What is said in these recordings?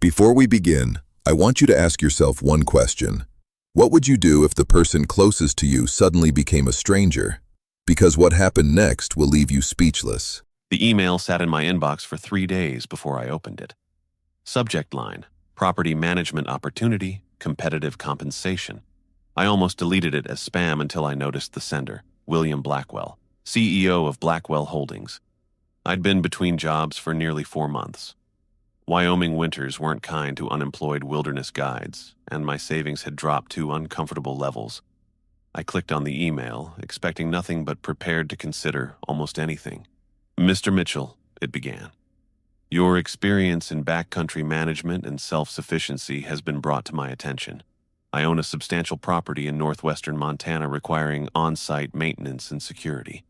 Before we begin, I want you to ask yourself one question. What would you do if the person closest to you suddenly became a stranger? Because what happened next will leave you speechless. The email sat in my inbox for 3 days before I opened it. Subject line: Property Management Opportunity, Competitive Compensation. I almost deleted it as spam until I noticed the sender, William Blackwell, CEO of Blackwell Holdings. I'd been between jobs for nearly 4 months. Wyoming winters weren't kind to unemployed wilderness guides, and my savings had dropped to uncomfortable levels. I clicked on the email, expecting nothing but prepared to consider almost anything. "Mr. Mitchell," it began, "your experience in backcountry management and self-sufficiency has been brought to my attention. I own a substantial property in northwestern Montana requiring on-site maintenance and security.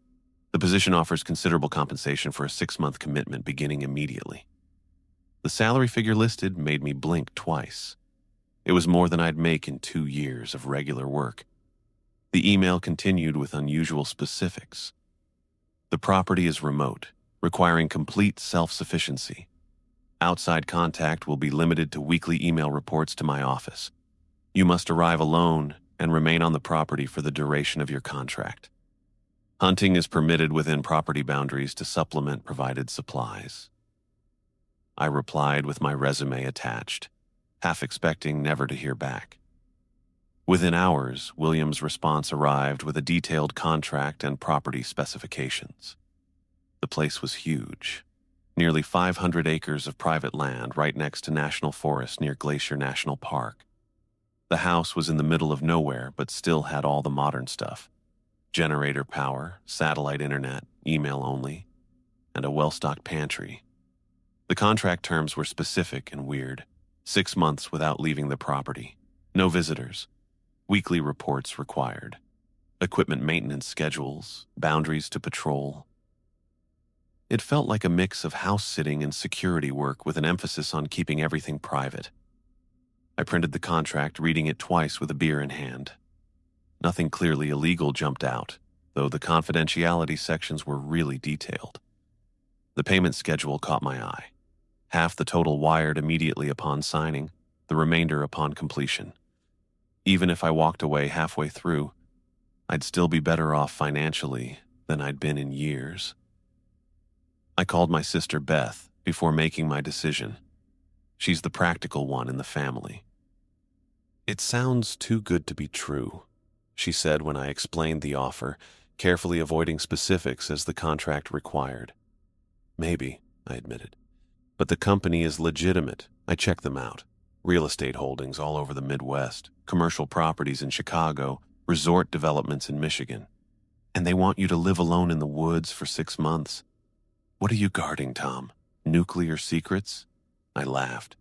The position offers considerable compensation for a 6-month commitment beginning immediately." The salary figure listed made me blink twice. It was more than I'd make in 2 years of regular work. The email continued with unusual specifics. "The property is remote, requiring complete self-sufficiency. Outside contact will be limited to weekly email reports to my office. You must arrive alone and remain on the property for the duration of your contract. Hunting is permitted within property boundaries to supplement provided supplies." I replied with my resume attached, half expecting never to hear back. Within hours, William's response arrived with a detailed contract and property specifications. The place was huge. Nearly 500 acres of private land right next to National Forest near Glacier National Park. The house was in the middle of nowhere but still had all the modern stuff. Generator power, satellite internet, email only, and a well-stocked pantry. The contract terms were specific and weird. 6 months without leaving the property. No visitors. Weekly reports required. Equipment maintenance schedules, boundaries to patrol. It felt like a mix of house-sitting and security work with an emphasis on keeping everything private. I printed the contract, reading it twice with a beer in hand. Nothing clearly illegal jumped out, though the confidentiality sections were really detailed. The payment schedule caught my eye. Half the total wired immediately upon signing, the remainder upon completion. Even if I walked away halfway through, I'd still be better off financially than I'd been in years. I called my sister Beth before making my decision. She's the practical one in the family. "It sounds too good to be true," she said when I explained the offer, carefully avoiding specifics as the contract required. "Maybe," I admitted. "But the company is legitimate. I checked them out. Real estate holdings all over the Midwest, commercial properties in Chicago, resort developments in Michigan. And they want you to live alone in the woods for 6 months. What are you guarding, Tom? Nuclear secrets?" I laughed.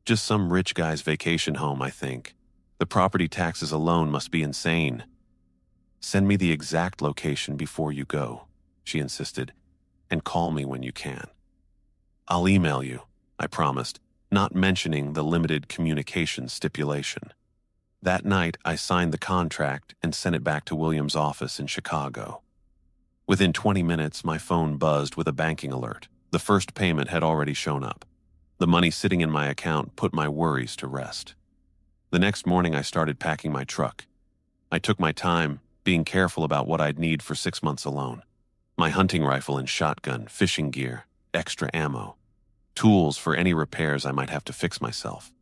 "Just some rich guy's vacation home, I think. The property taxes alone must be insane." "Send me the exact location before you go," she insisted, "and call me when you can." "I'll email you," I promised, not mentioning the limited communication stipulation. That night, I signed the contract and sent it back to William's office in Chicago. Within 20 minutes, my phone buzzed with a banking alert. The first payment had already shown up. The money sitting in my account put my worries to rest. The next morning, I started packing my truck. I took my time, being careful about what I'd need for 6 months alone. My hunting rifle and shotgun, fishing gear, extra ammo, tools for any repairs I might have to fix myself,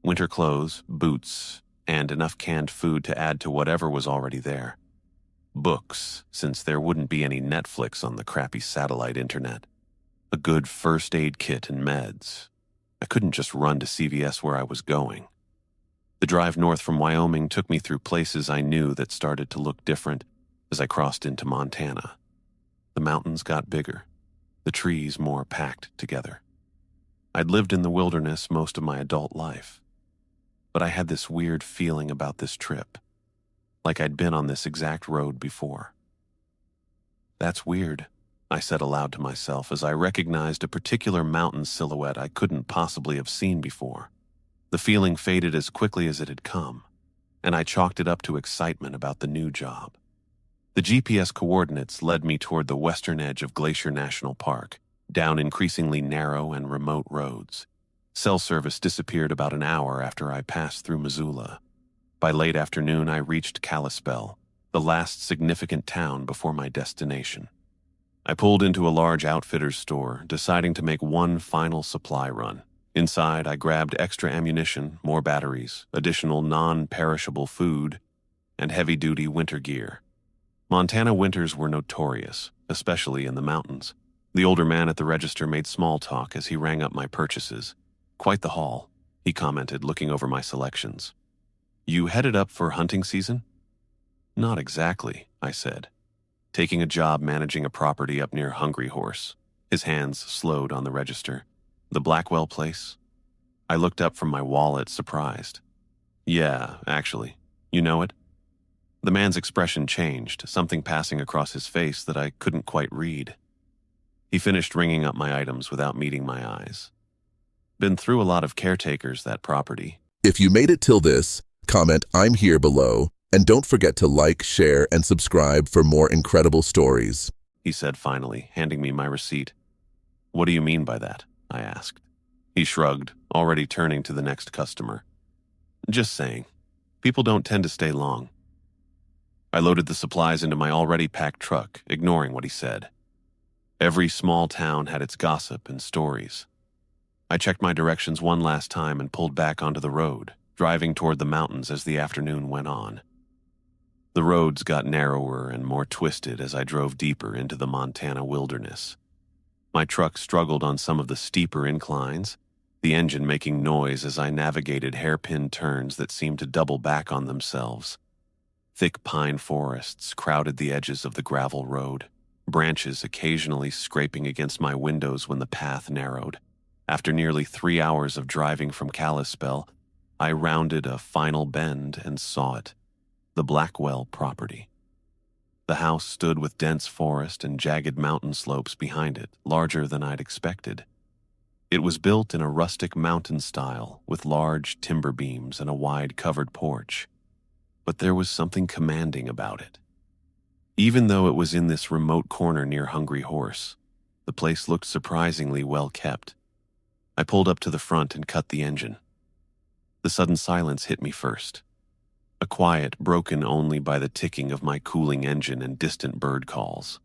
winter clothes, boots, and enough canned food to add to whatever was already there. Books, since there wouldn't be any Netflix on the crappy satellite internet. A good first aid kit and meds. I couldn't just run to CVS where I was going. The drive north from Wyoming took me through places I knew that started to look different as I crossed into Montana. The mountains got bigger, the trees more packed together. I'd lived in the wilderness most of my adult life, but I had this weird feeling about this trip, like I'd been on this exact road before. "That's weird," I said aloud to myself as I recognized a particular mountain silhouette I couldn't possibly have seen before. The feeling faded as quickly as it had come, and I chalked it up to excitement about the new job. The GPS coordinates led me toward the western edge of Glacier National Park, down increasingly narrow and remote roads. Cell service disappeared about an hour after I passed through Missoula. By late afternoon, I reached Kalispell, the last significant town before my destination. I pulled into a large outfitter's store, deciding to make one final supply run. Inside, I grabbed extra ammunition, more batteries, additional non-perishable food, and heavy-duty winter gear. Montana winters were notorious, especially in the mountains. The older man at the register made small talk as he rang up my purchases. "Quite the haul," he commented, looking over my selections. "You headed up for hunting season?" "Not exactly," I said. "Taking a job managing a property up near Hungry Horse." His hands slowed on the register. "The Blackwell place?" I looked up from my wallet, surprised. "Yeah, actually. You know it?" The man's expression changed, something passing across his face that I couldn't quite read. He finished ringing up my items without meeting my eyes. "Been through a lot of caretakers, that property." If you made it till this, comment "I'm here" below, and don't forget to like, share, and subscribe for more incredible stories. He said finally, handing me my receipt. "What do you mean by that?" I asked. He shrugged, already turning to the next customer. "Just saying. People don't tend to stay long." I loaded the supplies into my already packed truck, ignoring what he said. Every small town had its gossip and stories. I checked my directions one last time and pulled back onto the road, driving toward the mountains as the afternoon went on. The roads got narrower and more twisted as I drove deeper into the Montana wilderness. My truck struggled on some of the steeper inclines, the engine making noise as I navigated hairpin turns that seemed to double back on themselves. Thick pine forests crowded the edges of the gravel road, branches occasionally scraping against my windows when the path narrowed. After nearly 3 hours of driving from Kalispell, I rounded a final bend and saw it, the Blackwell property. The house stood with dense forest and jagged mountain slopes behind it, larger than I'd expected. It was built in a rustic mountain style, with large timber beams and a wide covered porch. But there was something commanding about it. Even though it was in this remote corner near Hungry Horse, the place looked surprisingly well kept. I pulled up to the front and cut the engine. The sudden silence hit me first. A quiet broken only by the ticking of my cooling engine and distant bird calls.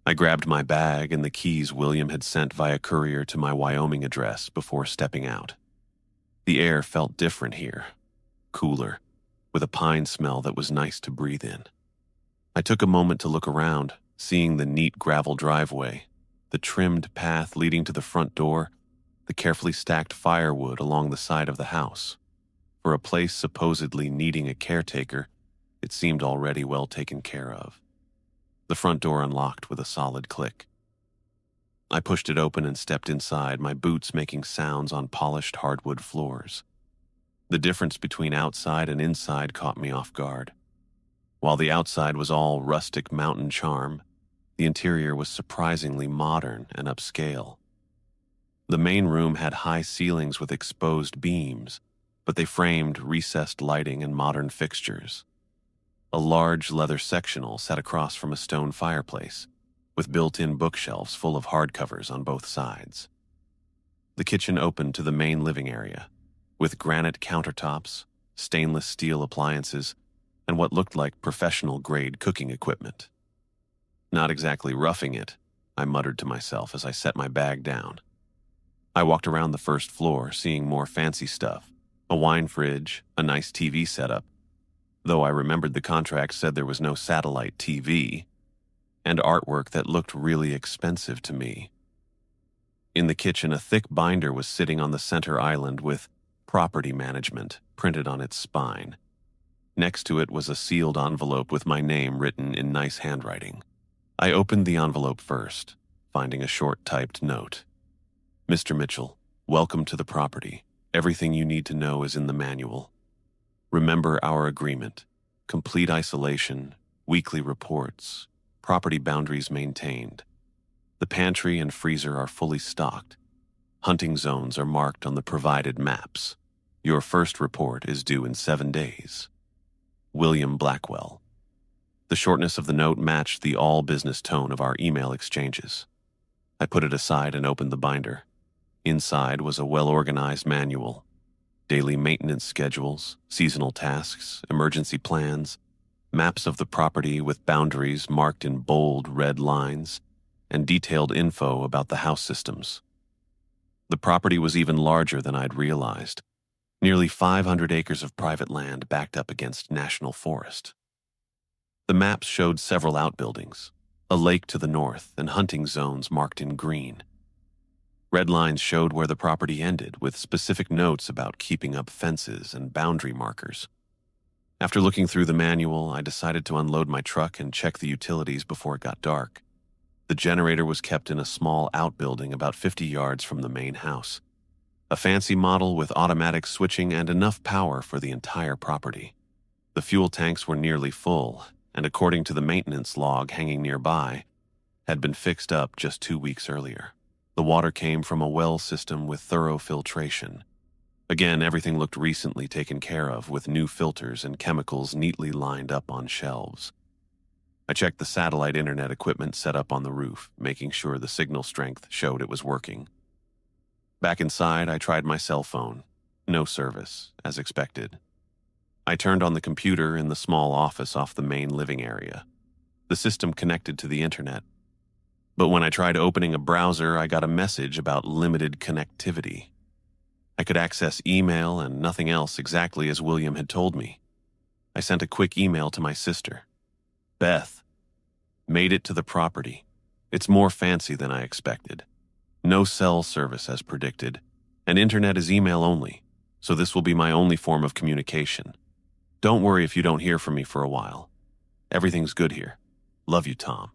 I grabbed my bag and the keys William had sent via courier to my Wyoming address before stepping out. The air felt different here, cooler, with a pine smell that was nice to breathe in. I took a moment to look around, seeing the neat gravel driveway, the trimmed path leading to the front door, the carefully stacked firewood along the side of the house. For a place supposedly needing a caretaker, it seemed already well taken care of. The front door unlocked with a solid click. I pushed it open and stepped inside, my boots making sounds on polished hardwood floors. The difference between outside and inside caught me off guard. While the outside was all rustic mountain charm, the interior was surprisingly modern and upscale. The main room had high ceilings with exposed beams, but they framed recessed lighting and modern fixtures. A large leather sectional sat across from a stone fireplace, with built-in bookshelves full of hardcovers on both sides. The kitchen opened to the main living area, with granite countertops, stainless steel appliances, and what looked like professional-grade cooking equipment. "Not exactly roughing it," I muttered to myself as I set my bag down. I walked around the first floor, seeing more fancy stuff, a wine fridge, a nice TV setup, though I remembered the contract said there was no satellite TV, and artwork that looked really expensive to me. In the kitchen, a thick binder was sitting on the center island with "Property Management" printed on its spine. Next to it was a sealed envelope with my name written in nice handwriting. I opened the envelope first, finding a short typed note. "Mr. Mitchell, welcome to the property. Everything you need to know is in the manual. Remember our agreement. Complete isolation, weekly reports, property boundaries maintained. The pantry and freezer are fully stocked. Hunting zones are marked on the provided maps. Your first report is due in 7 days. William Blackwell." The shortness of the note matched the all-business tone of our email exchanges. I put it aside and opened the binder. Inside was a well-organized manual, daily maintenance schedules, seasonal tasks, emergency plans, maps of the property with boundaries marked in bold red lines, and detailed info about the house systems. The property was even larger than I'd realized. Nearly 500 acres of private land backed up against national forest. The maps showed several outbuildings, a lake to the north, and hunting zones marked in green. Red lines showed where the property ended, with specific notes about keeping up fences and boundary markers. After looking through the manual, I decided to unload my truck and check the utilities before it got dark. The generator was kept in a small outbuilding about 50 yards from the main house. A fancy model with automatic switching and enough power for the entire property. The fuel tanks were nearly full, and according to the maintenance log hanging nearby, had been fixed up just 2 weeks earlier. The water came from a well system with thorough filtration. Again, everything looked recently taken care of, with new filters and chemicals neatly lined up on shelves. I checked the satellite internet equipment set up on the roof, making sure the signal strength showed it was working. Back inside, I tried my cell phone. No service, as expected. I turned on the computer in the small office off the main living area. The system connected to the internet. But when I tried opening a browser, I got a message about limited connectivity. I could access email and nothing else, exactly as William had told me. I sent a quick email to my sister. Beth, made it to the property. It's more fancy than I expected. No cell service as predicted, and internet is email only, so this will be my only form of communication. Don't worry if you don't hear from me for a while. Everything's good here. Love you, Tom.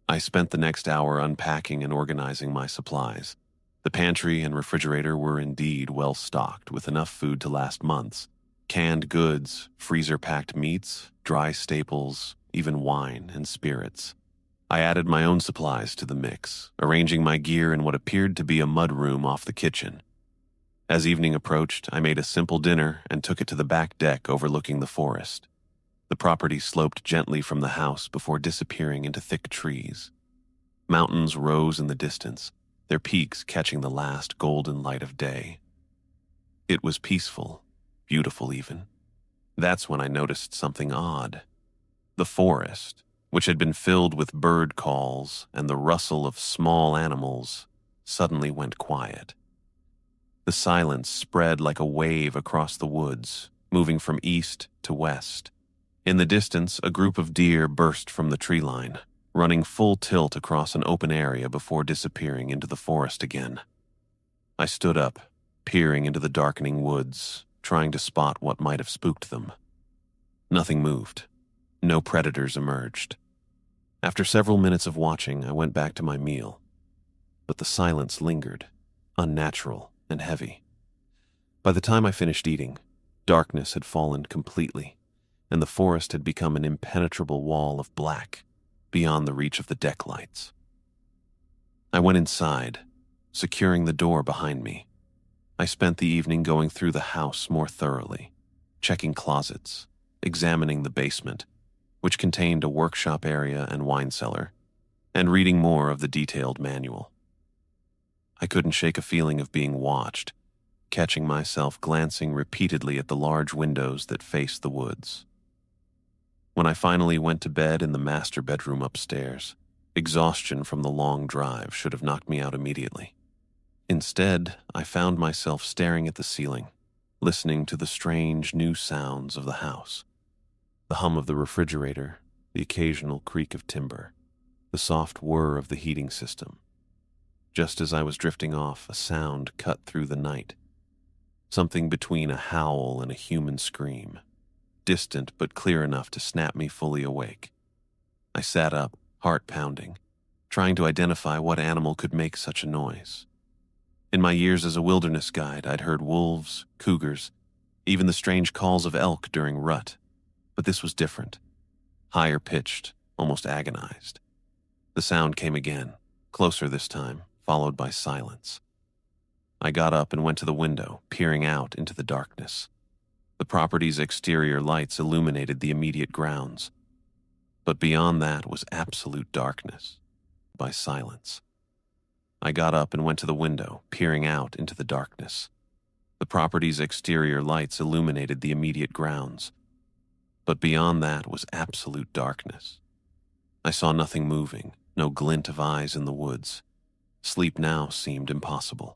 I spent the next hour unpacking and organizing my supplies. The pantry and refrigerator were indeed well stocked, with enough food to last months. Canned goods, freezer-packed meats, dry staples, even wine and spirits. I added my own supplies to the mix, arranging my gear in what appeared to be a mudroom off the kitchen. As evening approached, I made a simple dinner and took it to the back deck overlooking the forest. The property sloped gently from the house before disappearing into thick trees. Mountains rose in the distance, their peaks catching the last golden light of day. It was peaceful, beautiful even. That's when I noticed something odd. The forest, which had been filled with bird calls and the rustle of small animals, suddenly went quiet. The silence spread like a wave across the woods, moving from east to west. In the distance, a group of deer burst from the tree line, running full tilt across an open area before disappearing into the forest again. I stood up, peering into the darkening woods, trying to spot what might have spooked them. Nothing moved. No predators emerged. After several minutes of watching, I went back to my meal. But the silence lingered, unnatural and heavy. By the time I finished eating, darkness had fallen completely, and the forest had become an impenetrable wall of black, beyond the reach of the deck lights. I went inside, securing the door behind me. I spent the evening going through the house more thoroughly, checking closets, examining the basement, which contained a workshop area and wine cellar, and reading more of the detailed manual. I couldn't shake a feeling of being watched, catching myself glancing repeatedly at the large windows that faced the woods. When I finally went to bed in the master bedroom upstairs, exhaustion from the long drive should have knocked me out immediately. Instead, I found myself staring at the ceiling, listening to the strange new sounds of the house. The hum of the refrigerator, the occasional creak of timber, the soft whir of the heating system. Just as I was drifting off, a sound cut through the night. Something between a howl and a human scream, distant but clear enough to snap me fully awake. I sat up, heart pounding, trying to identify what animal could make such a noise. In my years as a wilderness guide, I'd heard wolves, cougars, even the strange calls of elk during rut. But this was different. Higher pitched, almost agonized. The sound came again, closer this time, followed by silence. I got up and went to the window, peering out into the darkness. The property's exterior lights illuminated the immediate grounds. But beyond that was absolute darkness, by silence. I got up and went to the window, peering out into the darkness. The property's exterior lights illuminated the immediate grounds, but beyond that was absolute darkness. I saw nothing moving, no glint of eyes in the woods. Sleep now seemed impossible.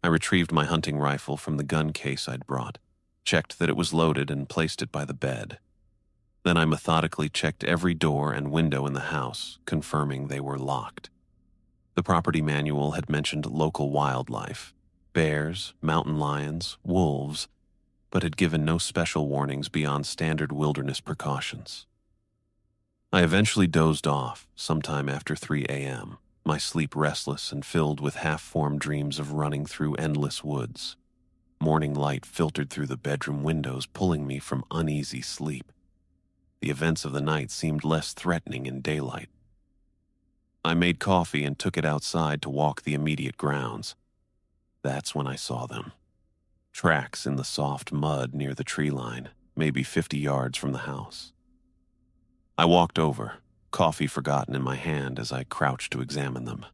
I retrieved my hunting rifle from the gun case I'd brought, checked that it was loaded, and placed it by the bed. Then I methodically checked every door and window in the house, confirming they were locked. The property manual had mentioned local wildlife, bears, mountain lions, wolves, but had given no special warnings beyond standard wilderness precautions. I eventually dozed off sometime after 3 a.m., my sleep restless and filled with half-formed dreams of running through endless woods. Morning light filtered through the bedroom windows, pulling me from uneasy sleep. The events of the night seemed less threatening in daylight. I made coffee and took it outside to walk the immediate grounds. That's when I saw them. Tracks in the soft mud near the tree line, maybe 50 yards from the house. I walked over, coffee forgotten in my hand as I crouched to examine them.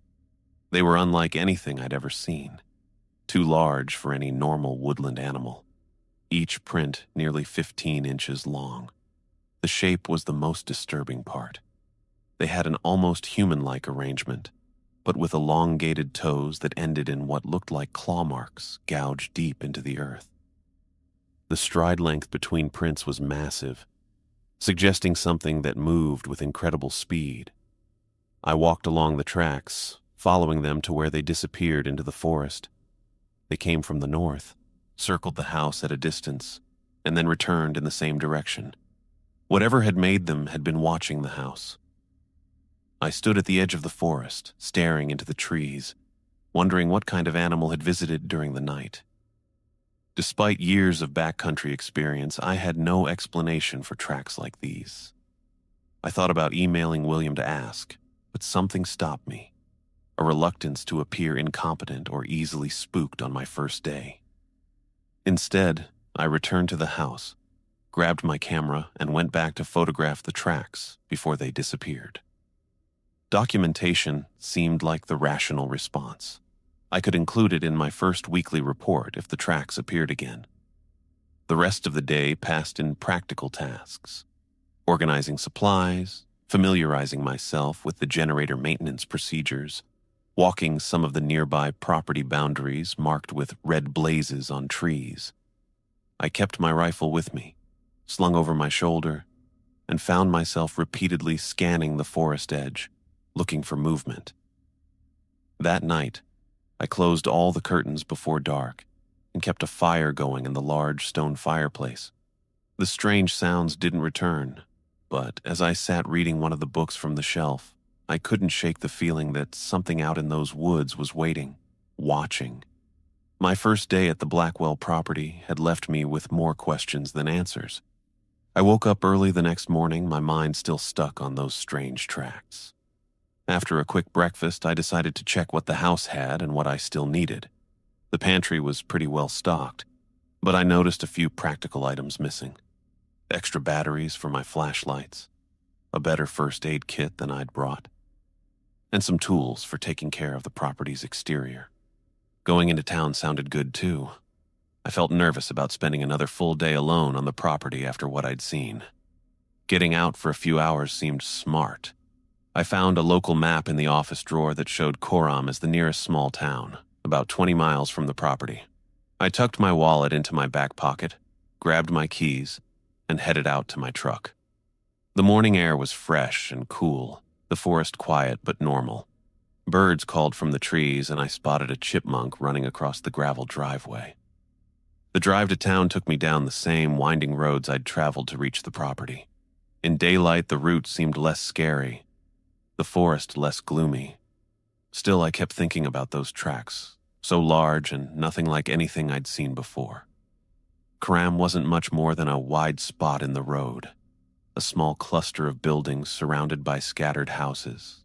They were unlike anything I'd ever seen, too large for any normal woodland animal, each print nearly 15 inches long. The shape was the most disturbing part. They had an almost human-like arrangement, but with elongated toes that ended in what looked like claw marks gouged deep into the earth. The stride length between prints was massive, suggesting something that moved with incredible speed. I walked along the tracks, following them to where they disappeared into the forest. They came from the north, circled the house at a distance, and then returned in the same direction. Whatever had made them had been watching the house. I stood at the edge of the forest, staring into the trees, wondering what kind of animal had visited during the night. Despite years of backcountry experience, I had no explanation for tracks like these. I thought about emailing William to ask, but something stopped me, a reluctance to appear incompetent or easily spooked on my first day. Instead, I returned to the house, grabbed my camera, and went back to photograph the tracks before they disappeared. Documentation seemed like the rational response. I could include it in my first weekly report if the tracks appeared again. The rest of the day passed in practical tasks, organizing supplies, familiarizing myself with the generator maintenance procedures, walking some of the nearby property boundaries marked with red blazes on trees. I kept my rifle with me, slung over my shoulder, and found myself repeatedly scanning the forest edge, looking for movement. That night, I closed all the curtains before dark and kept a fire going in the large stone fireplace. The strange sounds didn't return, but as I sat reading one of the books from the shelf, I couldn't shake the feeling that something out in those woods was waiting, watching. My first day at the Blackwell property had left me with more questions than answers. I woke up early the next morning, my mind still stuck on those strange tracks. After a quick breakfast, I decided to check what the house had and what I still needed. The pantry was pretty well stocked, but I noticed a few practical items missing. Extra batteries for my flashlights, a better first aid kit than I'd brought, and some tools for taking care of the property's exterior. Going into town sounded good too. I felt nervous about spending another full day alone on the property after what I'd seen. Getting out for a few hours seemed smart. I found a local map in the office drawer that showed Coram as the nearest small town, about 20 miles from the property. I tucked my wallet into my back pocket, grabbed my keys, and headed out to my truck. The morning air was fresh and cool, the forest quiet but normal. Birds called from the trees, and I spotted a chipmunk running across the gravel driveway. The drive to town took me down the same winding roads I'd traveled to reach the property. In daylight, the route seemed less scary, the forest less gloomy. Still, I kept thinking about those tracks, so large and nothing like anything I'd seen before. Coram wasn't much more than a wide spot in the road, a small cluster of buildings surrounded by scattered houses.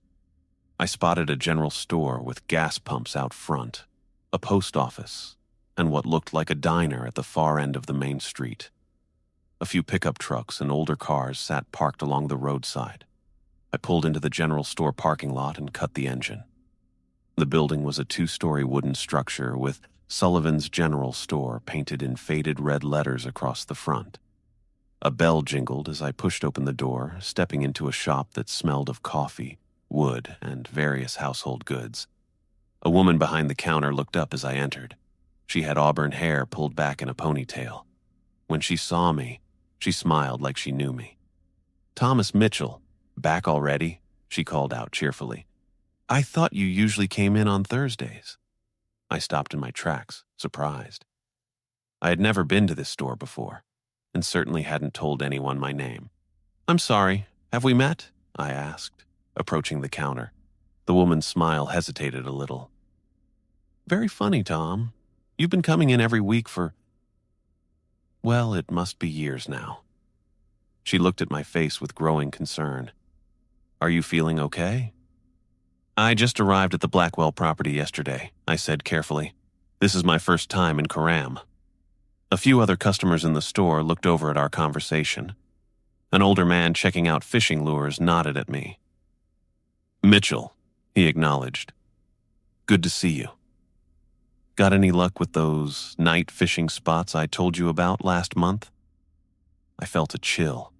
I spotted a general store with gas pumps out front, a post office, and what looked like a diner at the far end of the main street. A few pickup trucks and older cars sat parked along the roadside. I pulled into the general store parking lot and cut the engine. The building was a two-story wooden structure with Sullivan's General Store painted in faded red letters across the front. A bell jingled as I pushed open the door, stepping into a shop that smelled of coffee, wood, and various household goods. A woman behind the counter looked up as I entered. She had auburn hair pulled back in a ponytail. When she saw me, she smiled like she knew me. "Thomas Mitchell, back already?" she called out cheerfully. "I thought you usually came in on Thursdays." I stopped in my tracks, surprised. I had never been to this store before, and certainly hadn't told anyone my name. "I'm sorry, have we met?" I asked, approaching the counter. The woman's smile hesitated a little. "Very funny, Tom. You've been coming in every week for, well, it must be years now." She looked at my face with growing concern. "Are you feeling okay?" "I just arrived at the Blackwell property yesterday," I said carefully. "This is my first time in Coram." A few other customers in the store looked over at our conversation. An older man checking out fishing lures nodded at me. "Mitchell," he acknowledged. "Good to see you. Got any luck with those night fishing spots I told you about last month?" I felt a chill.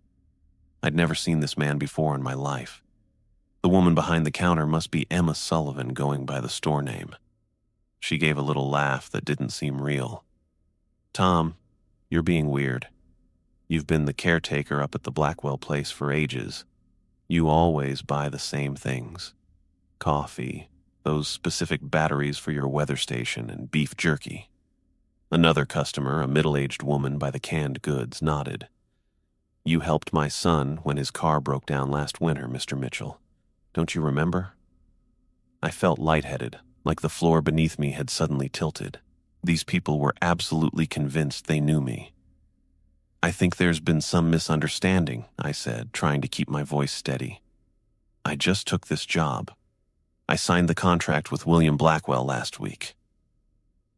I'd never seen this man before in my life. The woman behind the counter must be Emma Sullivan, going by the store name. She gave a little laugh that didn't seem real. "Tom, you're being weird. You've been the caretaker up at the Blackwell place for ages. You always buy the same things. Coffee, those specific batteries for your weather station, and beef jerky." Another customer, a middle-aged woman by the canned goods, nodded. "You helped my son when his car broke down last winter, Mr. Mitchell. Don't you remember?" I felt lightheaded, like the floor beneath me had suddenly tilted. These people were absolutely convinced they knew me. "I think there's been some misunderstanding," I said, trying to keep my voice steady. "I just took this job. I signed the contract with William Blackwell last week."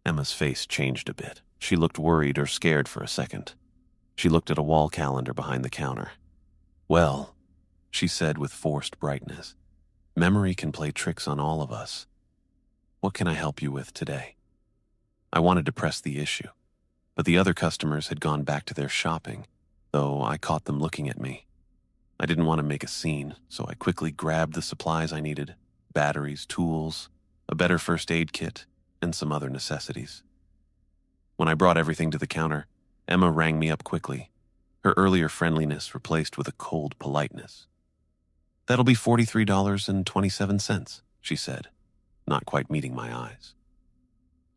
Emma's face changed a bit. She looked worried or scared for a second. She looked at a wall calendar behind the counter. "Well," she said with forced brightness, "memory can play tricks on all of us. What can I help you with today?" I wanted to press the issue, but the other customers had gone back to their shopping, though I caught them looking at me. I didn't want to make a scene, so I quickly grabbed the supplies I needed: batteries, tools, a better first aid kit, and some other necessities. When I brought everything to the counter, Emma rang me up quickly, her earlier friendliness replaced with a cold politeness. "That'll be $43.27, she said, not quite meeting my eyes.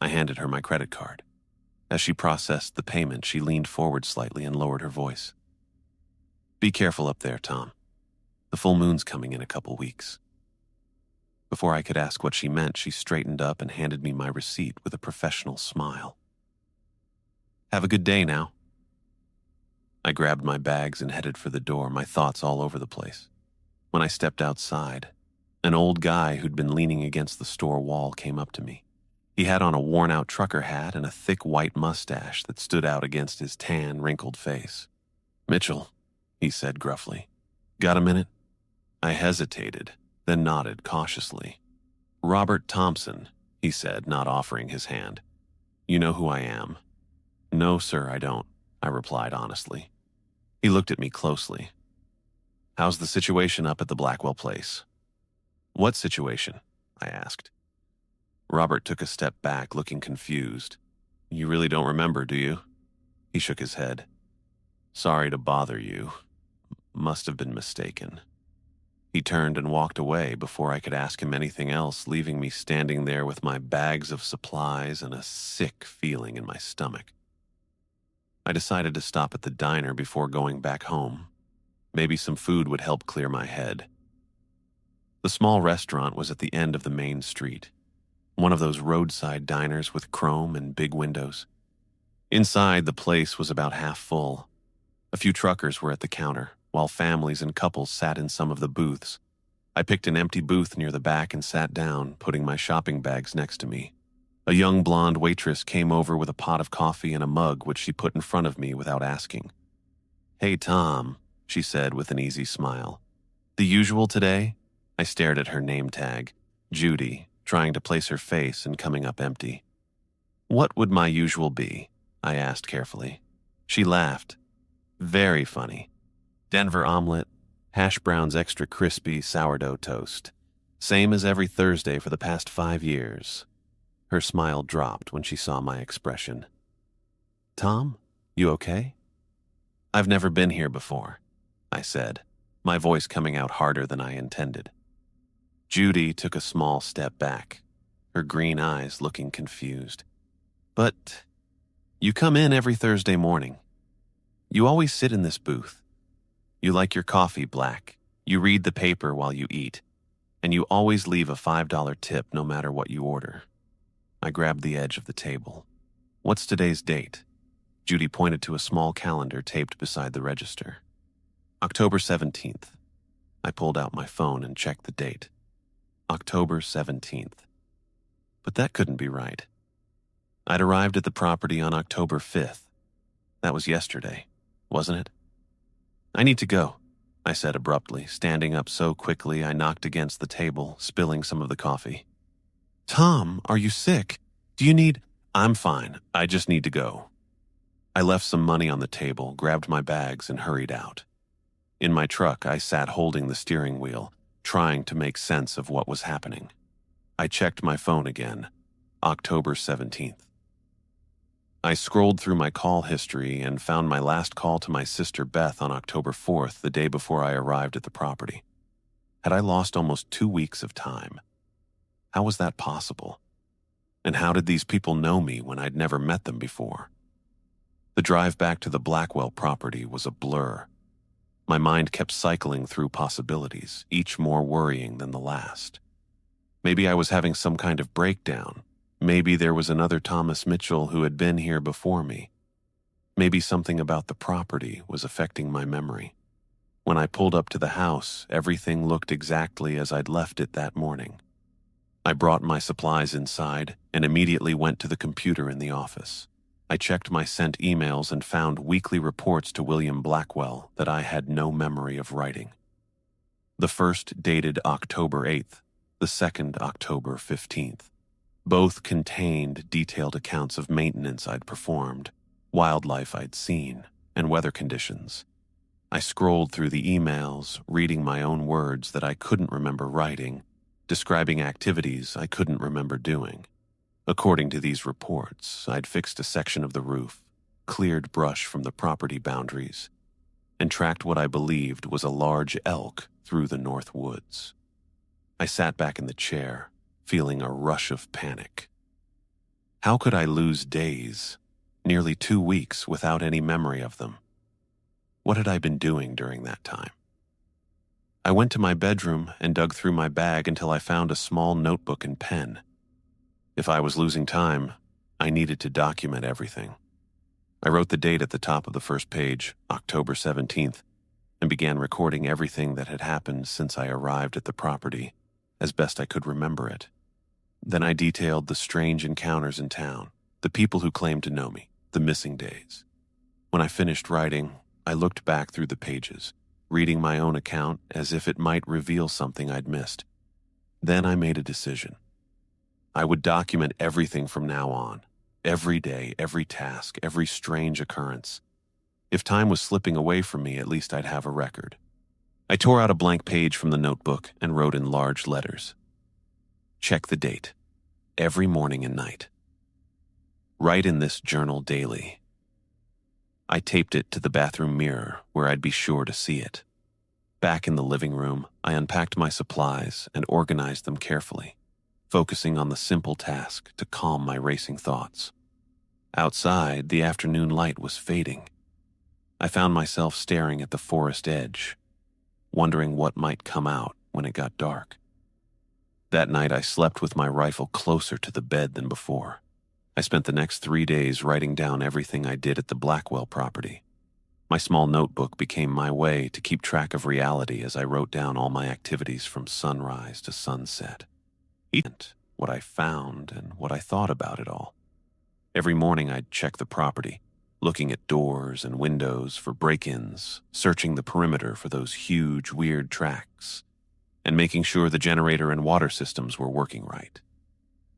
I handed her my credit card. As she processed the payment, she leaned forward slightly and lowered her voice. "Be careful up there, Tom. The full moon's coming in a couple weeks." Before I could ask what she meant, she straightened up and handed me my receipt with a professional smile. "Have a good day now." I grabbed my bags and headed for the door, my thoughts all over the place. When I stepped outside, an old guy who'd been leaning against the store wall came up to me. He had on a worn-out trucker hat and a thick white mustache that stood out against his tan, wrinkled face. "Mitchell," he said gruffly. "Got a minute?" I hesitated, then nodded cautiously. "Robert Thompson," he said, not offering his hand. "You know who I am?" "No, sir, I don't," I replied honestly. He looked at me closely. "How's the situation up at the Blackwell place?" "What situation?" I asked. Robert took a step back, looking confused. "You really don't remember, do you?" He shook his head. "Sorry to bother you. Must have been mistaken." He turned and walked away before I could ask him anything else, leaving me standing there with my bags of supplies and a sick feeling in my stomach. I decided to stop at the diner before going back home. Maybe some food would help clear my head. The small restaurant was at the end of the main street, one of those roadside diners with chrome and big windows. Inside, the place was about half full. A few truckers were at the counter, while families and couples sat in some of the booths. I picked an empty booth near the back and sat down, putting my shopping bags next to me. A young blonde waitress came over with a pot of coffee and a mug, which she put in front of me without asking. "Hey, Tom," she said with an easy smile. "The usual today?" I stared at her name tag, Judy, trying to place her face and coming up empty. "What would my usual be?" I asked carefully. She laughed. "Very funny. Denver omelet, hash browns extra crispy, sourdough toast. Same as every Thursday for the past 5 years." Her smile dropped when she saw my expression. "Tom, you okay?" "I've never been here before," I said, my voice coming out harder than I intended. Judy took a small step back, her green eyes looking confused. "But you come in every Thursday morning. You always sit in this booth. You like your coffee black. You read the paper while you eat. And you always leave a $5 tip no matter what you order." I grabbed the edge of the table. "What's today's date?" Judy pointed to a small calendar taped beside the register. "October 17th. I pulled out my phone and checked the date. October 17th. But that couldn't be right. I'd arrived at the property on October 5th. That was yesterday, wasn't it? "I need to go," I said abruptly, standing up so quickly I knocked against the table, spilling some of the coffee. "Tom, are you sick? Do you need—" "I'm fine. I just need to go." I left some money on the table, grabbed my bags, and hurried out. In my truck, I sat holding the steering wheel, trying to make sense of what was happening. I checked my phone again. October 17th. I scrolled through my call history and found my last call to my sister Beth on October 4th, the day before I arrived at the property. Had I lost almost 2 weeks of time? How was that possible? And how did these people know me when I'd never met them before? The drive back to the Blackwell property was a blur. My mind kept cycling through possibilities, each more worrying than the last. Maybe I was having some kind of breakdown. Maybe there was another Thomas Mitchell who had been here before me. Maybe something about the property was affecting my memory. When I pulled up to the house, everything looked exactly as I'd left it that morning. I brought my supplies inside and immediately went to the computer in the office. I checked my sent emails and found weekly reports to William Blackwell that I had no memory of writing. The first dated October 8th, the second October 15th. Both contained detailed accounts of maintenance I'd performed, wildlife I'd seen, and weather conditions. I scrolled through the emails, reading my own words that I couldn't remember writing, describing activities I couldn't remember doing. According to these reports, I'd fixed a section of the roof, cleared brush from the property boundaries, and tracked what I believed was a large elk through the north woods. I sat back in the chair, feeling a rush of panic. How could I lose days, nearly 2 weeks, without any memory of them? What had I been doing during that time? I went to my bedroom and dug through my bag until I found a small notebook and pen. If I was losing time, I needed to document everything. I wrote the date at the top of the first page, October 17th, and began recording everything that had happened since I arrived at the property, as best I could remember it. Then I detailed the strange encounters in town, the people who claimed to know me, the missing days. When I finished writing, I looked back through the pages, reading my own account as if it might reveal something I'd missed. Then I made a decision. I would document everything from now on, every day, every task, every strange occurrence. If time was slipping away from me, at least I'd have a record. I tore out a blank page from the notebook and wrote in large letters. Check the date, every morning and night. Write in this journal daily. I taped it to the bathroom mirror where I'd be sure to see it. Back in the living room, I unpacked my supplies and organized them carefully, focusing on the simple task to calm my racing thoughts. Outside, the afternoon light was fading. I found myself staring at the forest edge, wondering what might come out when it got dark. That night, I slept with my rifle closer to the bed than before. I spent the next 3 days writing down everything I did at the Blackwell property. My small notebook became my way to keep track of reality as I wrote down all my activities from sunrise to sunset. What I found and what I thought about it all. Every morning I'd check the property, looking at doors and windows for break-ins, searching the perimeter for those huge, weird tracks, and making sure the generator and water systems were working right.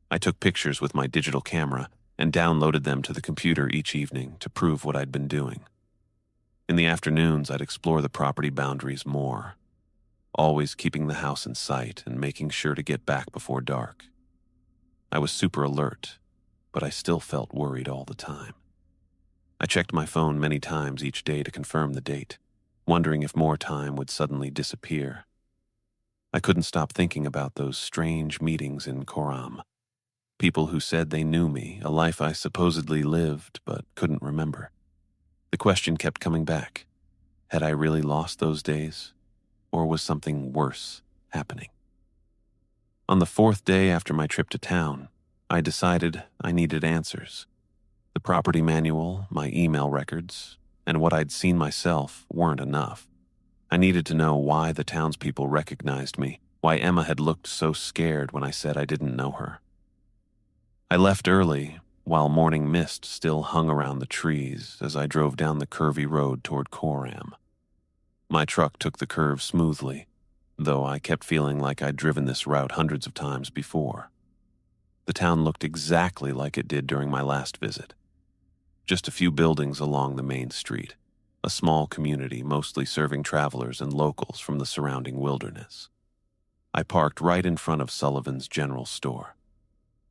I took pictures with my digital camera and downloaded them to the computer each evening to prove what I'd been doing. In the afternoons, I'd explore the property boundaries more, always keeping the house in sight and making sure to get back before dark. I was super alert, but I still felt worried all the time. I checked my phone many times each day to confirm the date, wondering if more time would suddenly disappear. I couldn't stop thinking about those strange meetings in Koram. People who said they knew me, a life I supposedly lived but couldn't remember. The question kept coming back. Had I really lost those days? Or was something worse happening? On the fourth day after my trip to town, I decided I needed answers. The property manual, my email records, and what I'd seen myself weren't enough. I needed to know why the townspeople recognized me, why Emma had looked so scared when I said I didn't know her. I left early, while morning mist still hung around the trees as I drove down the curvy road toward Koram. My truck took the curve smoothly, though I kept feeling like I'd driven this route hundreds of times before. The town looked exactly like it did during my last visit. Just a few buildings along the main street, a small community mostly serving travelers and locals from the surrounding wilderness. I parked right in front of Sullivan's General Store,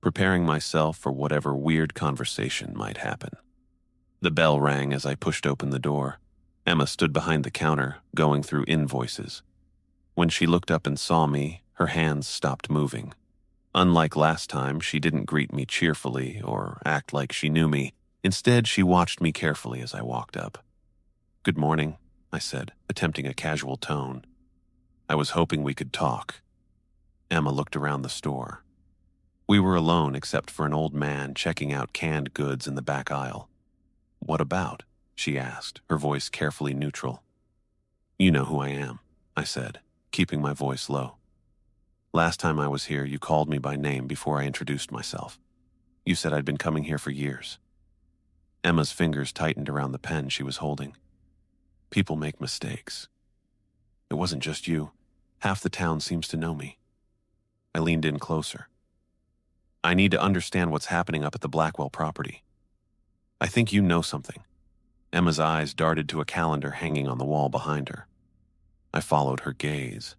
preparing myself for whatever weird conversation might happen. The bell rang as I pushed open the door. Emma stood behind the counter, going through invoices. When she looked up and saw me, her hands stopped moving. Unlike last time, she didn't greet me cheerfully or act like she knew me. Instead, she watched me carefully as I walked up. "Good morning," I said, attempting a casual tone. I was hoping we could talk. Emma looked around the store. We were alone except for an old man checking out canned goods in the back aisle. "What about?" she asked, her voice carefully neutral. "You know who I am," I said, keeping my voice low. "Last time I was here, you called me by name before I introduced myself. You said I'd been coming here for years." Emma's fingers tightened around the pen she was holding. "People make mistakes. It wasn't just you. Half the town seems to know me." I leaned in closer. "I need to understand what's happening up at the Blackwell property. I think you know something." Emma's eyes darted to a calendar hanging on the wall behind her. I followed her gaze.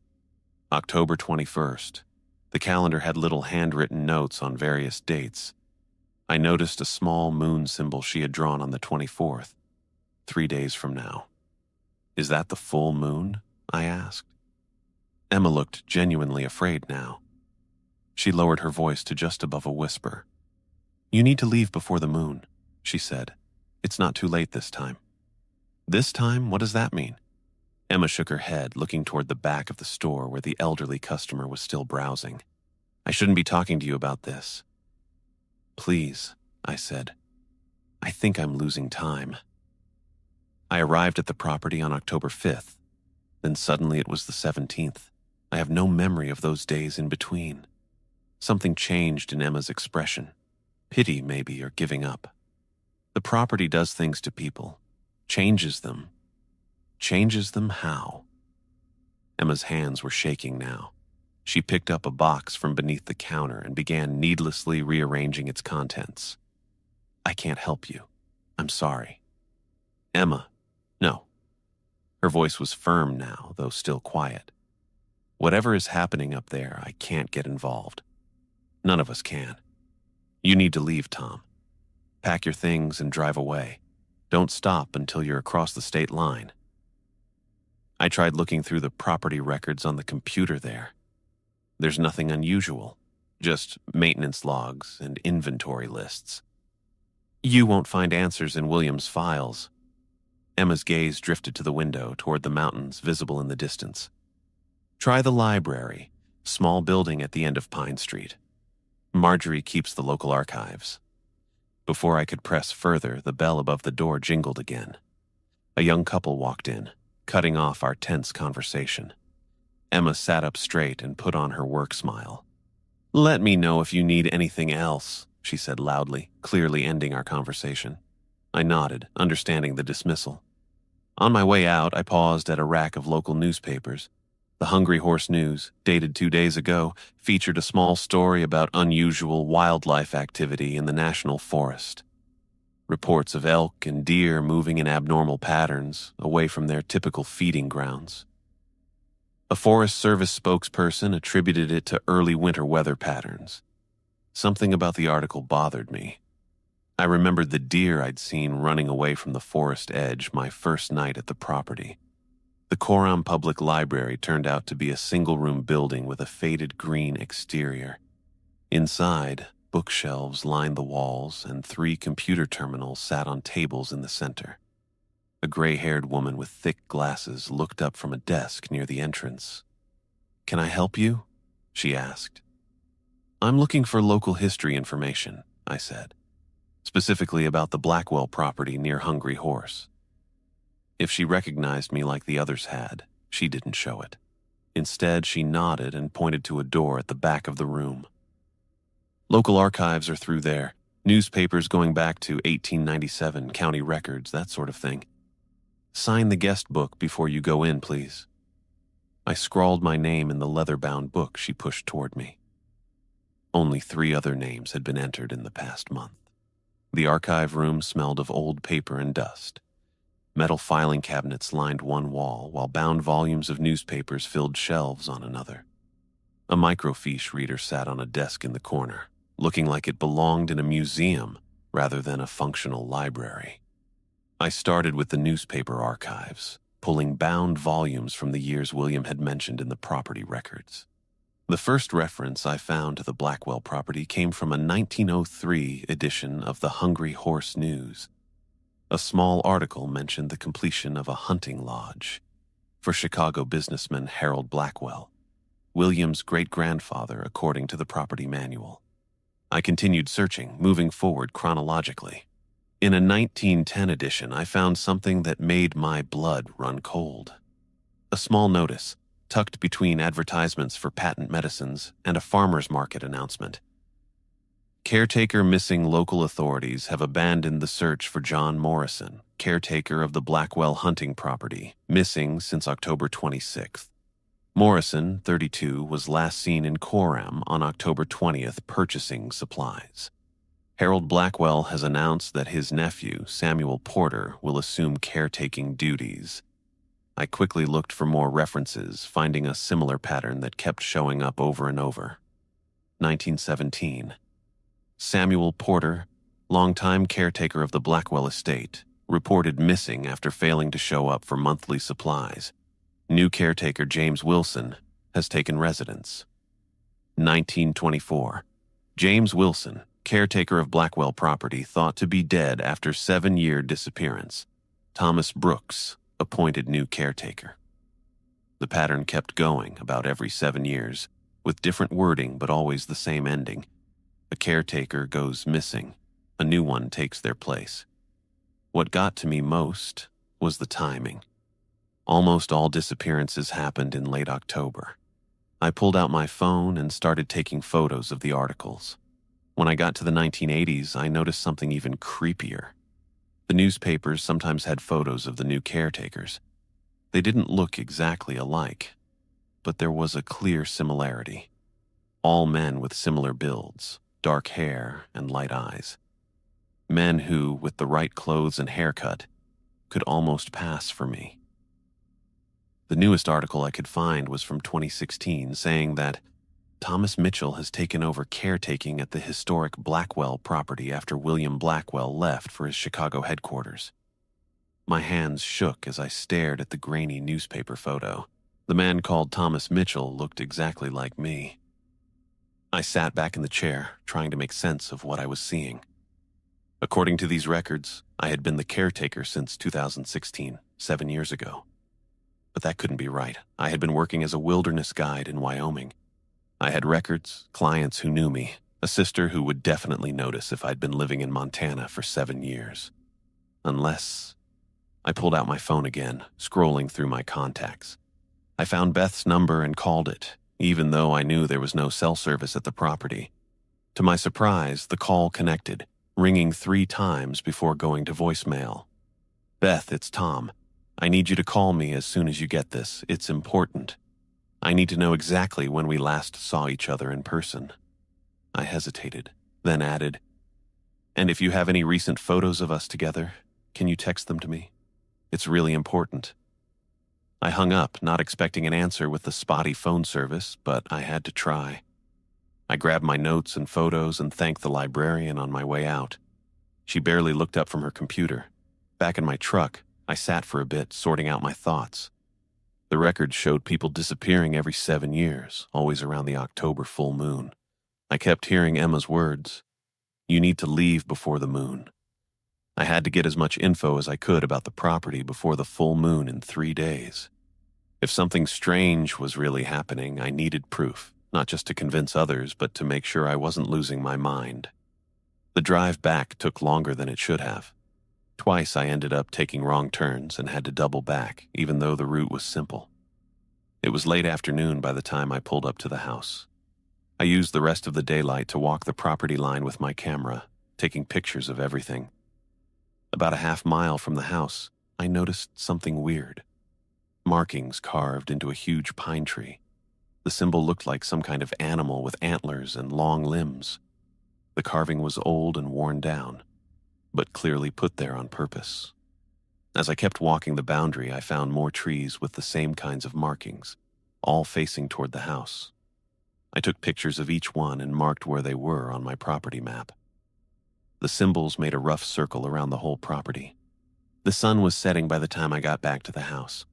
October 21st. The calendar had little handwritten notes on various dates. I noticed a small moon symbol she had drawn on the 24th, 3 days from now. "Is that the full moon?" I asked. Emma looked genuinely afraid now. She lowered her voice to just above a whisper. "You need to leave before the moon," she said. "It's not too late this time." "This time? What does that mean?" Emma shook her head, looking toward the back of the store where the elderly customer was still browsing. "I shouldn't be talking to you about this." "Please," I said. "I think I'm losing time." I arrived at the property on October 5th. Then suddenly it was the 17th. I have no memory of those days in between. Something changed in Emma's expression. Pity, maybe, or giving up. The property does things to people. Changes them. Changes them how? Emma's hands were shaking now. She picked up a box from beneath the counter and began needlessly rearranging its contents. "I can't help you. I'm sorry." "Emma, no." Her voice was firm now, though still quiet. "Whatever is happening up there, I can't get involved. None of us can. You need to leave, Tom. Pack your things and drive away. Don't stop until you're across the state line." I tried looking through the property records on the computer there. There's nothing unusual, just maintenance logs and inventory lists. "You won't find answers in William's files." Emma's gaze drifted to the window toward the mountains visible in the distance. "Try the library, small building at the end of Pine Street. Marjorie keeps the local archives." Before I could press further, the bell above the door jingled again. A young couple walked in, cutting off our tense conversation. Emma sat up straight and put on her work smile. "Let me know if you need anything else," she said loudly, clearly ending our conversation. I nodded, understanding the dismissal. On my way out, I paused at a rack of local newspapers. The Hungry Horse News, dated 2 days ago, featured a small story about unusual wildlife activity in the national forest. Reports of elk and deer moving in abnormal patterns away from their typical feeding grounds. A Forest Service spokesperson attributed it to early winter weather patterns. Something about the article bothered me. I remembered the deer I'd seen running away from the forest edge my first night at the property. The Coram Public Library turned out to be a single-room building with a faded green exterior. Inside, bookshelves lined the walls and 3 computer terminals sat on tables in the center. A gray-haired woman with thick glasses looked up from a desk near the entrance. "Can I help you?" she asked. "I'm looking for local history information," I said, specifically about the Blackwell property near Hungry Horse. If she recognized me like the others had, she didn't show it. Instead, she nodded and pointed to a door at the back of the room. "Local archives are through there. Newspapers going back to 1897, county records, that sort of thing. Sign the guest book before you go in, please." I scrawled my name in the leather-bound book she pushed toward me. Only 3 other names had been entered in the past month. The archive room smelled of old paper and dust. Metal filing cabinets lined one wall, while bound volumes of newspapers filled shelves on another. A microfiche reader sat on a desk in the corner, looking like it belonged in a museum rather than a functional library. I started with the newspaper archives, pulling bound volumes from the years William had mentioned in the property records. The first reference I found to the Blackwell property came from a 1903 edition of the Hungry Horse News. A small article mentioned the completion of a hunting lodge for Chicago businessman Harold Blackwell, William's great-grandfather according to the property manual. I continued searching, moving forward chronologically. In a 1910 edition, I found something that made my blood run cold. A small notice, tucked between advertisements for patent medicines and a farmer's market announcement. "Caretaker missing. Local authorities have abandoned the search for John Morrison, caretaker of the Blackwell hunting property, missing since October 26th. Morrison, 32, was last seen in Coram on October 20th purchasing supplies. Harold Blackwell has announced that his nephew, Samuel Porter, will assume caretaking duties." I quickly looked for more references, finding a similar pattern that kept showing up over and over. 1917. Samuel Porter, longtime caretaker of the Blackwell estate, reported missing after failing to show up for monthly supplies. New caretaker James Wilson has taken residence. 1924. James Wilson, caretaker of Blackwell property, thought to be dead after 7-year disappearance. Thomas Brooks, appointed new caretaker. The pattern kept going about every 7 years, with different wording but always the same ending. A caretaker goes missing. A new one takes their place. What got to me most was the timing. Almost all disappearances happened in late October. I pulled out my phone and started taking photos of the articles. When I got to the 1980s, I noticed something even creepier. The newspapers sometimes had photos of the new caretakers. They didn't look exactly alike, but there was a clear similarity. All men with similar builds, dark hair and light eyes. Men who, with the right clothes and haircut, could almost pass for me. The newest article I could find was from 2016, saying that Thomas Mitchell has taken over caretaking at the historic Blackwell property after William Blackwell left for his Chicago headquarters. My hands shook as I stared at the grainy newspaper photo. The man called Thomas Mitchell looked exactly like me. I sat back in the chair, trying to make sense of what I was seeing. According to these records, I had been the caretaker since 2016, 7 years ago. But that couldn't be right. I had been working as a wilderness guide in Wyoming. I had records, clients who knew me, a sister who would definitely notice if I'd been living in Montana for 7 years. Unless... I pulled out my phone again, scrolling through my contacts. I found Beth's number and called it, even though I knew there was no cell service at the property. To my surprise, the call connected, ringing 3 times before going to voicemail. "Beth, it's Tom. I need you to call me as soon as you get this. It's important." I need to know exactly when we last saw each other in person. I hesitated, then added, and if you have any recent photos of us together, can you text them to me? It's really important. I hung up, not expecting an answer with the spotty phone service, but I had to try. I grabbed my notes and photos and thanked the librarian on my way out. She barely looked up from her computer. Back in my truck, I sat for a bit, sorting out my thoughts. The records showed people disappearing every 7 years, always around the October full moon. I kept hearing Emma's words, "You need to leave before the moon." I had to get as much info as I could about the property before the full moon in 3 days. If something strange was really happening, I needed proof, not just to convince others, but to make sure I wasn't losing my mind. The drive back took longer than it should have. Twice I ended up taking wrong turns and had to double back, even though the route was simple. It was late afternoon by the time I pulled up to the house. I used the rest of the daylight to walk the property line with my camera, taking pictures of everything. About a half-mile from the house, I noticed something weird. Markings carved into a huge pine tree. The symbol looked like some kind of animal with antlers and long limbs. The carving was old and worn down, but clearly put there on purpose. As I kept walking the boundary, I found more trees with the same kinds of markings, all facing toward the house. I took pictures of each one and marked where they were on my property map. The symbols made a rough circle around the whole property. The sun was setting by the time I got back to the house.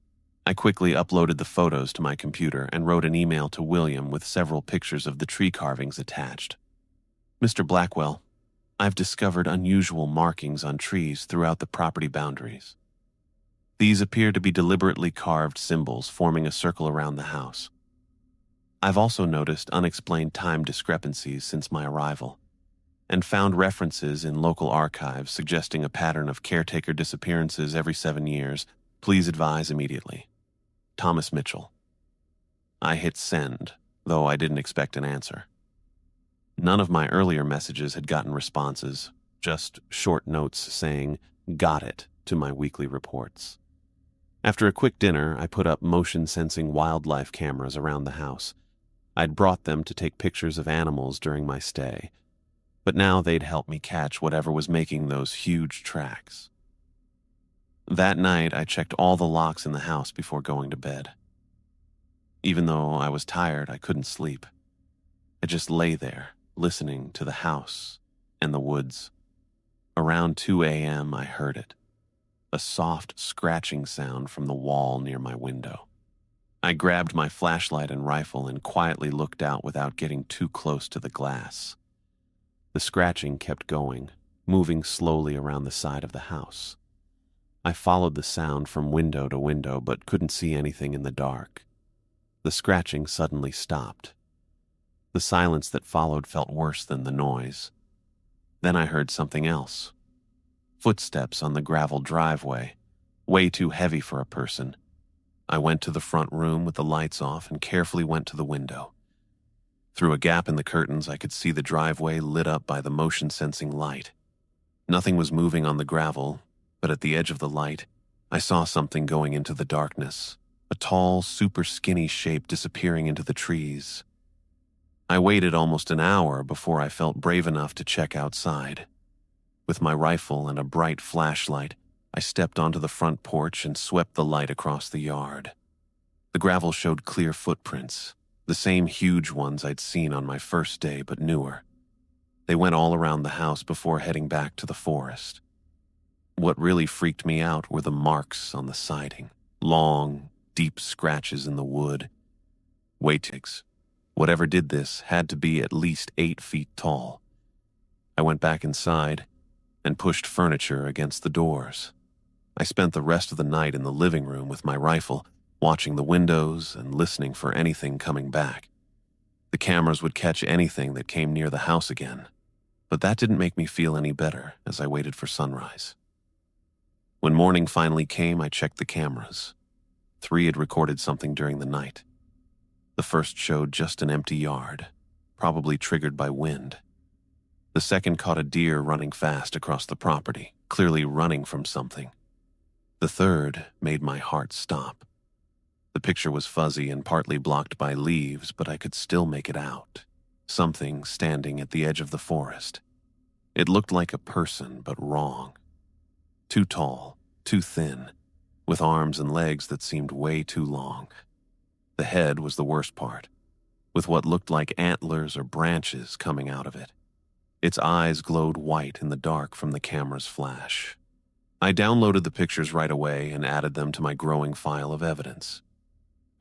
I quickly uploaded the photos to my computer and wrote an email to William with several pictures of the tree carvings attached. "Mr. Blackwell, I've discovered unusual markings on trees throughout the property boundaries. These appear to be deliberately carved symbols forming a circle around the house. I've also noticed unexplained time discrepancies since my arrival, and found references in local archives suggesting a pattern of caretaker disappearances every 7 years. Please advise immediately. Thomas Mitchell." I hit send, though I didn't expect an answer. None of my earlier messages had gotten responses, just short notes saying, "Got it," to my weekly reports. After a quick dinner, I put up motion-sensing wildlife cameras around the house. I'd brought them to take pictures of animals during my stay, but now they'd help me catch whatever was making those huge tracks. That night, I checked all the locks in the house before going to bed. Even though I was tired, I couldn't sleep. I just lay there, listening to the house and the woods. Around 2 a.m., I heard it. A soft scratching sound from the wall near my window. I grabbed my flashlight and rifle and quietly looked out without getting too close to the glass. The scratching kept going, moving slowly around the side of the house. I followed the sound from window to window but couldn't see anything in the dark. The scratching suddenly stopped. The silence that followed felt worse than the noise. Then I heard something else. Footsteps on the gravel driveway, way too heavy for a person. I went to the front room with the lights off and carefully went to the window. Through a gap in the curtains, I could see the driveway lit up by the motion-sensing light. Nothing was moving on the gravel, but at the edge of the light, I saw something going into the darkness, a tall, super skinny shape disappearing into the trees. I waited almost an hour before I felt brave enough to check outside. With my rifle and a bright flashlight, I stepped onto the front porch and swept the light across the yard. The gravel showed clear footprints, the same huge ones I'd seen on my first day, but newer. They went all around the house before heading back to the forest. What really freaked me out were the marks on the siding, long, deep scratches in the wood. Waiticks. Whatever did this had to be at least 8 feet tall. I went back inside and pushed furniture against the doors. I spent the rest of the night in the living room with my rifle, watching the windows and listening for anything coming back. The cameras would catch anything that came near the house again, but that didn't make me feel any better as I waited for sunrise. When morning finally came, I checked the cameras. 3 had recorded something during the night. The first showed just an empty yard, probably triggered by wind. The second caught a deer running fast across the property, clearly running from something. The third made my heart stop. The picture was fuzzy and partly blocked by leaves, but I could still make it out. Something standing at the edge of the forest. It looked like a person, but wrong. Too tall, too thin, with arms and legs that seemed way too long. The head was the worst part, with what looked like antlers or branches coming out of it. Its eyes glowed white in the dark from the camera's flash. I downloaded the pictures right away and added them to my growing file of evidence.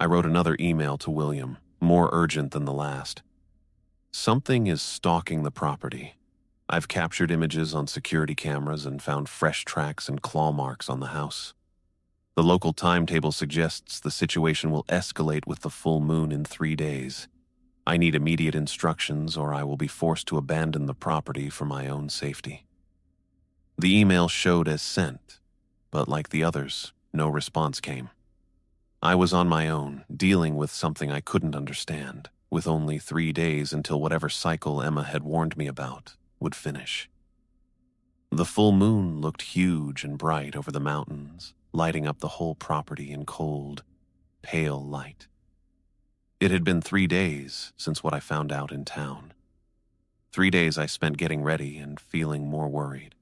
I wrote another email to William, more urgent than the last. Something is stalking the property. I've captured images on security cameras and found fresh tracks and claw marks on the house. The local timetable suggests the situation will escalate with the full moon in 3 days. I need immediate instructions or I will be forced to abandon the property for my own safety. The email showed as sent, but like the others, no response came. I was on my own, dealing with something I couldn't understand, with only 3 days until whatever cycle Emma had warned me about would finish. The full moon looked huge and bright over the mountains, lighting up the whole property in cold, pale light. It had been 3 days since what I found out in town. 3 days I spent getting ready and feeling more worried.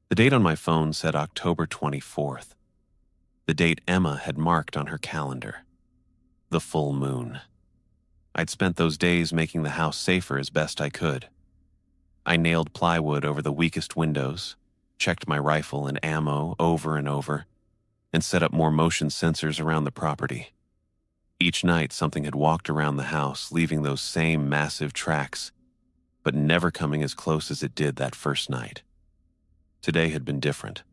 The date on my phone said October 24th. The date Emma had marked on her calendar. The full moon. I'd spent those days making the house safer as best I could. I nailed plywood over the weakest windows, checked my rifle and ammo over and over, and set up more motion sensors around the property. Each night something had walked around the house, leaving those same massive tracks, but never coming as close as it did that first night. Today had been different.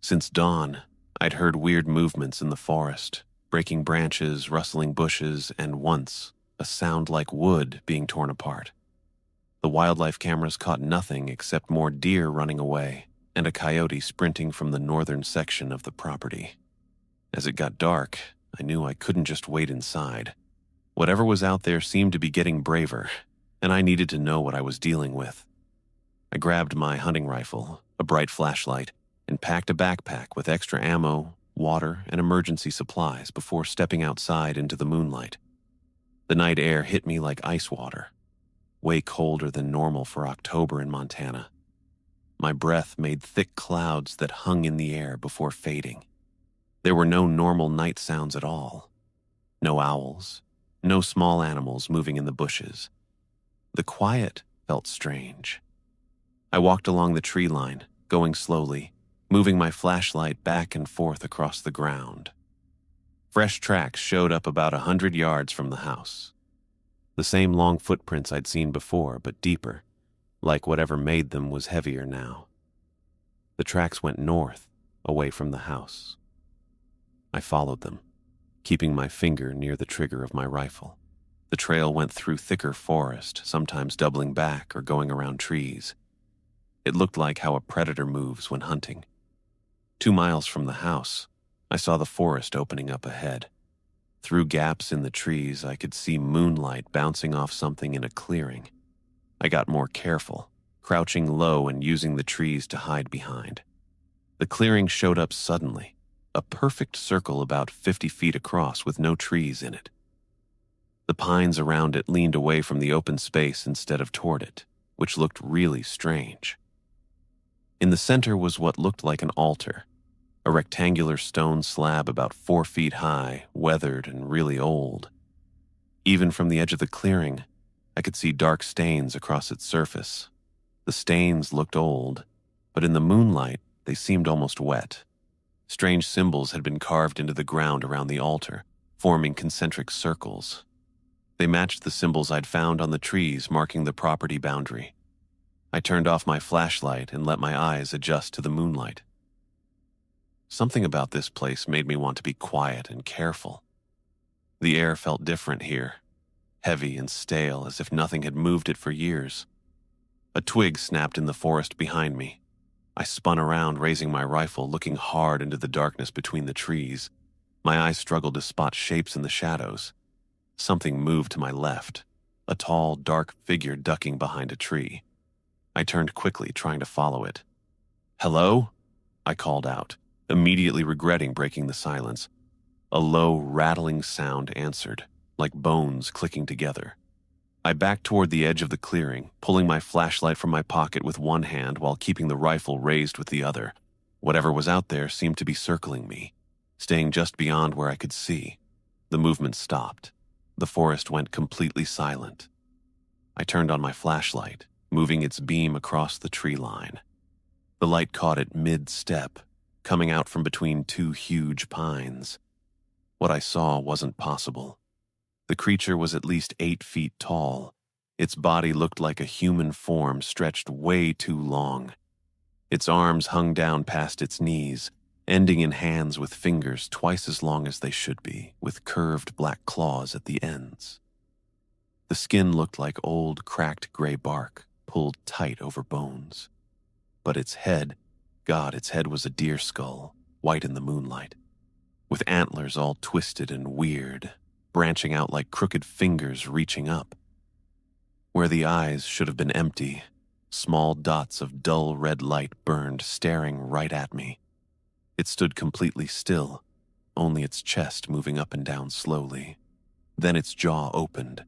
Since dawn, I'd heard weird movements in the forest, breaking branches, rustling bushes, and once, a sound like wood being torn apart. The wildlife cameras caught nothing except more deer running away and a coyote sprinting from the northern section of the property. As it got dark, I knew I couldn't just wait inside. Whatever was out there seemed to be getting braver, and I needed to know what I was dealing with. I grabbed my hunting rifle, a bright flashlight, and packed a backpack with extra ammo, water, and emergency supplies before stepping outside into the moonlight. The night air hit me like ice water, way colder than normal for October in Montana. My breath made thick clouds that hung in the air before fading. There were no normal night sounds at all. No owls, no small animals moving in the bushes. The quiet felt strange. I walked along the tree line, going slowly, moving my flashlight back and forth across the ground. Fresh tracks showed up about 100 yards from the house. The same long footprints I'd seen before, but deeper, like whatever made them was heavier now. The tracks went north, away from the house. I followed them, keeping my finger near the trigger of my rifle. The trail went through thicker forest, sometimes doubling back or going around trees. It looked like how a predator moves when hunting. 2 miles from the house, I saw the forest opening up ahead. Through gaps in the trees, I could see moonlight bouncing off something in a clearing. I got more careful, crouching low and using the trees to hide behind. The clearing showed up suddenly, a perfect circle about 50 feet across with no trees in it. The pines around it leaned away from the open space instead of toward it, which looked really strange. In the center was what looked like an altar, a rectangular stone slab about 4 feet high, weathered and really old. Even from the edge of the clearing, I could see dark stains across its surface. The stains looked old, but in the moonlight, they seemed almost wet. Strange symbols had been carved into the ground around the altar, forming concentric circles. They matched the symbols I'd found on the trees marking the property boundary. I turned off my flashlight and let my eyes adjust to the moonlight. Something about this place made me want to be quiet and careful. The air felt different here, heavy and stale as if nothing had moved it for years. A twig snapped in the forest behind me. I spun around, raising my rifle, looking hard into the darkness between the trees. My eyes struggled to spot shapes in the shadows. Something moved to my left, a tall, dark figure ducking behind a tree. I turned quickly, trying to follow it. "Hello?" I called out, immediately regretting breaking the silence. A low, rattling sound answered, like bones clicking together. I backed toward the edge of the clearing, pulling my flashlight from my pocket with one hand while keeping the rifle raised with the other. Whatever was out there seemed to be circling me, staying just beyond where I could see. The movement stopped. The forest went completely silent. I turned on my flashlight, moving its beam across the tree line. The light caught it mid-step, coming out from between two huge pines. What I saw wasn't possible. The creature was at least 8 feet tall. Its body looked like a human form stretched way too long. Its arms hung down past its knees, ending in hands with fingers twice as long as they should be, with curved black claws at the ends. The skin looked like old, cracked gray bark, pulled tight over bones. But its head was a deer skull, white in the moonlight, with antlers all twisted and weird, branching out like crooked fingers reaching up. Where the eyes should have been empty, small dots of dull red light burned, staring right at me. It stood completely still, only its chest moving up and down slowly. Then its jaw opened,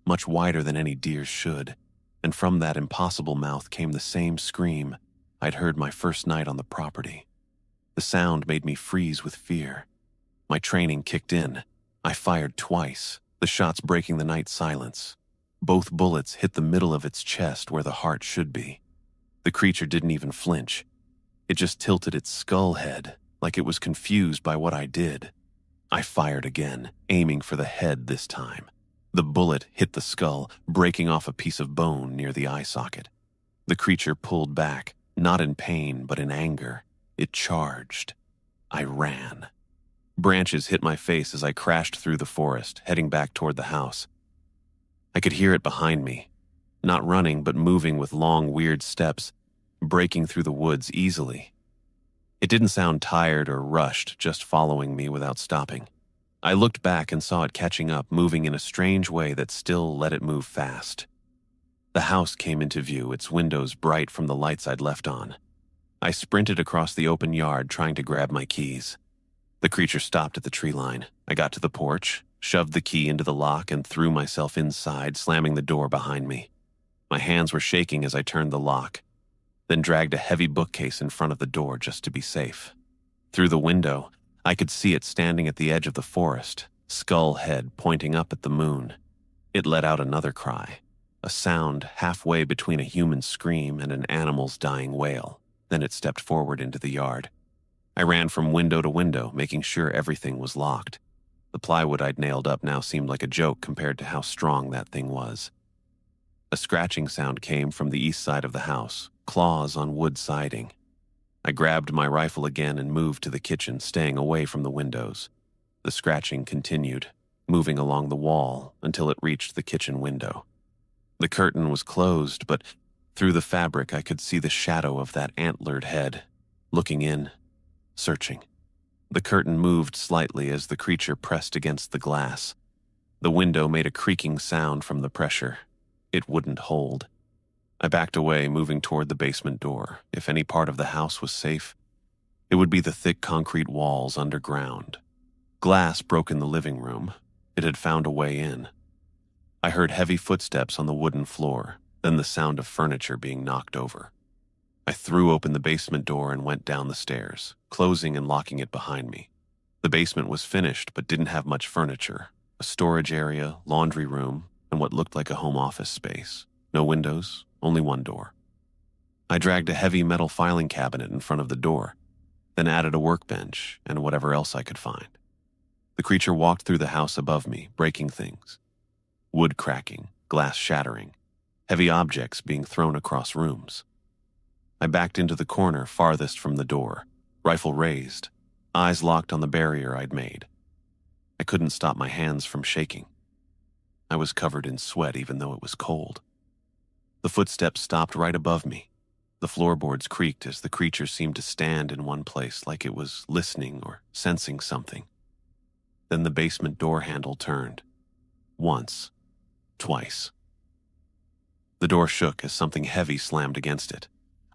much wider than any deer should, and from that impossible mouth came the same scream I'd heard my first night on the property. The sound made me freeze with fear. My training kicked in. I fired twice, the shots breaking the night silence. Both bullets hit the middle of its chest where the heart should be. The creature didn't even flinch. It just tilted its skull head, like it was confused by what I did. I fired again, aiming for the head this time. The bullet hit the skull, breaking off a piece of bone near the eye socket. The creature pulled back, not in pain but in anger. It charged. I ran. Branches hit my face as I crashed through the forest, heading back toward the house. I could hear it behind me, not running but moving with long, weird steps, breaking through the woods easily. It didn't sound tired or rushed, just following me without stopping. I looked back and saw it catching up, moving in a strange way that still let it move fast. The house came into view, its windows bright from the lights I'd left on. I sprinted across the open yard, trying to grab my keys. The creature stopped at the tree line. I got to the porch, shoved the key into the lock, and threw myself inside, slamming the door behind me. My hands were shaking as I turned the lock, then dragged a heavy bookcase in front of the door just to be safe. Through the window, I could see it standing at the edge of the forest, skull head pointing up at the moon. It let out another cry, a sound halfway between a human scream and an animal's dying wail. Then it stepped forward into the yard. I ran from window to window, making sure everything was locked. The plywood I'd nailed up now seemed like a joke compared to how strong that thing was. A scratching sound came from the east side of the house, claws on wood siding. I grabbed my rifle again and moved to the kitchen, staying away from the windows. The scratching continued, moving along the wall until it reached the kitchen window. The curtain was closed, but through the fabric I could see the shadow of that antlered head, looking in, searching. The curtain moved slightly as the creature pressed against the glass. The window made a creaking sound from the pressure. It wouldn't hold. I backed away, moving toward the basement door. If any part of the house was safe, it would be the thick concrete walls underground. Glass broke in the living room. It had found a way in. I heard heavy footsteps on the wooden floor, then the sound of furniture being knocked over. I threw open the basement door and went down the stairs, closing and locking it behind me. The basement was finished but didn't have much furniture. A storage area, laundry room, and what looked like a home office space. No windows, only one door. I dragged a heavy metal filing cabinet in front of the door, then added a workbench and whatever else I could find. The creature walked through the house above me, breaking things. Wood cracking, glass shattering, heavy objects being thrown across rooms. I backed into the corner farthest from the door, rifle raised, eyes locked on the barrier I'd made. I couldn't stop my hands from shaking. I was covered in sweat even though it was cold. The footsteps stopped right above me. The floorboards creaked as the creature seemed to stand in one place like it was listening or sensing something. Then the basement door handle turned. Once. Twice. The door shook as something heavy slammed against it.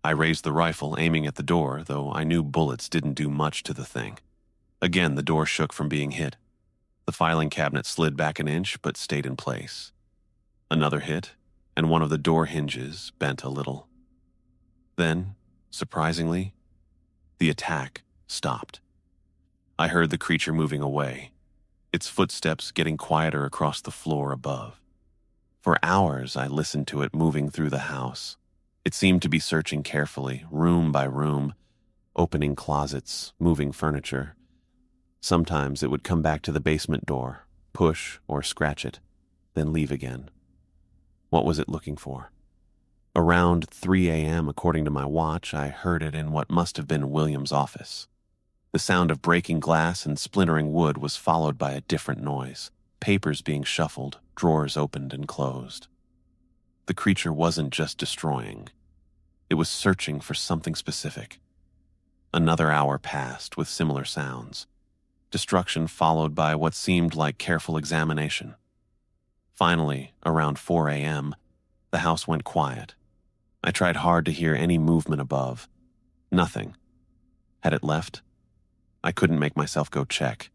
I raised the rifle, aiming at the door, though I knew bullets didn't do much to the thing. Again, the door shook from being hit. The filing cabinet slid back an inch but stayed in place. Another hit, and one of the door hinges bent a little. Then, surprisingly, the attack stopped. I heard the creature moving away, its footsteps getting quieter across the floor above. For hours, I listened to it moving through the house. It seemed to be searching carefully, room by room, opening closets, moving furniture. Sometimes it would come back to the basement door, push or scratch it, then leave again. What was it looking for? Around 3 a.m., according to my watch, I heard it in what must have been William's office. The sound of breaking glass and splintering wood was followed by a different noise, papers being shuffled, drawers opened and closed. The creature wasn't just destroying. It was searching for something specific. Another hour passed with similar sounds. Destruction followed by what seemed like careful examination. Finally, around 4 a.m., the house went quiet. I tried hard to hear any movement above. Nothing. Had it left? I couldn't make myself go check.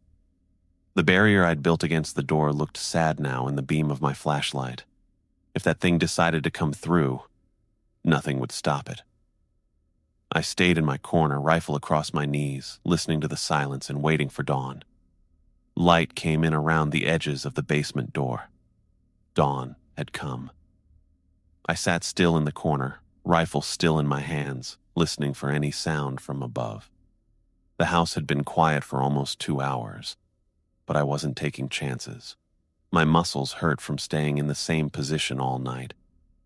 The barrier I'd built against the door looked sad now in the beam of my flashlight. If that thing decided to come through, nothing would stop it. I stayed in my corner, rifle across my knees, listening to the silence and waiting for dawn. Light came in around the edges of the basement door. Dawn had come. I sat still in the corner, rifle still in my hands, listening for any sound from above. The house had been quiet for almost 2 hours, but I wasn't taking chances. My muscles hurt from staying in the same position all night,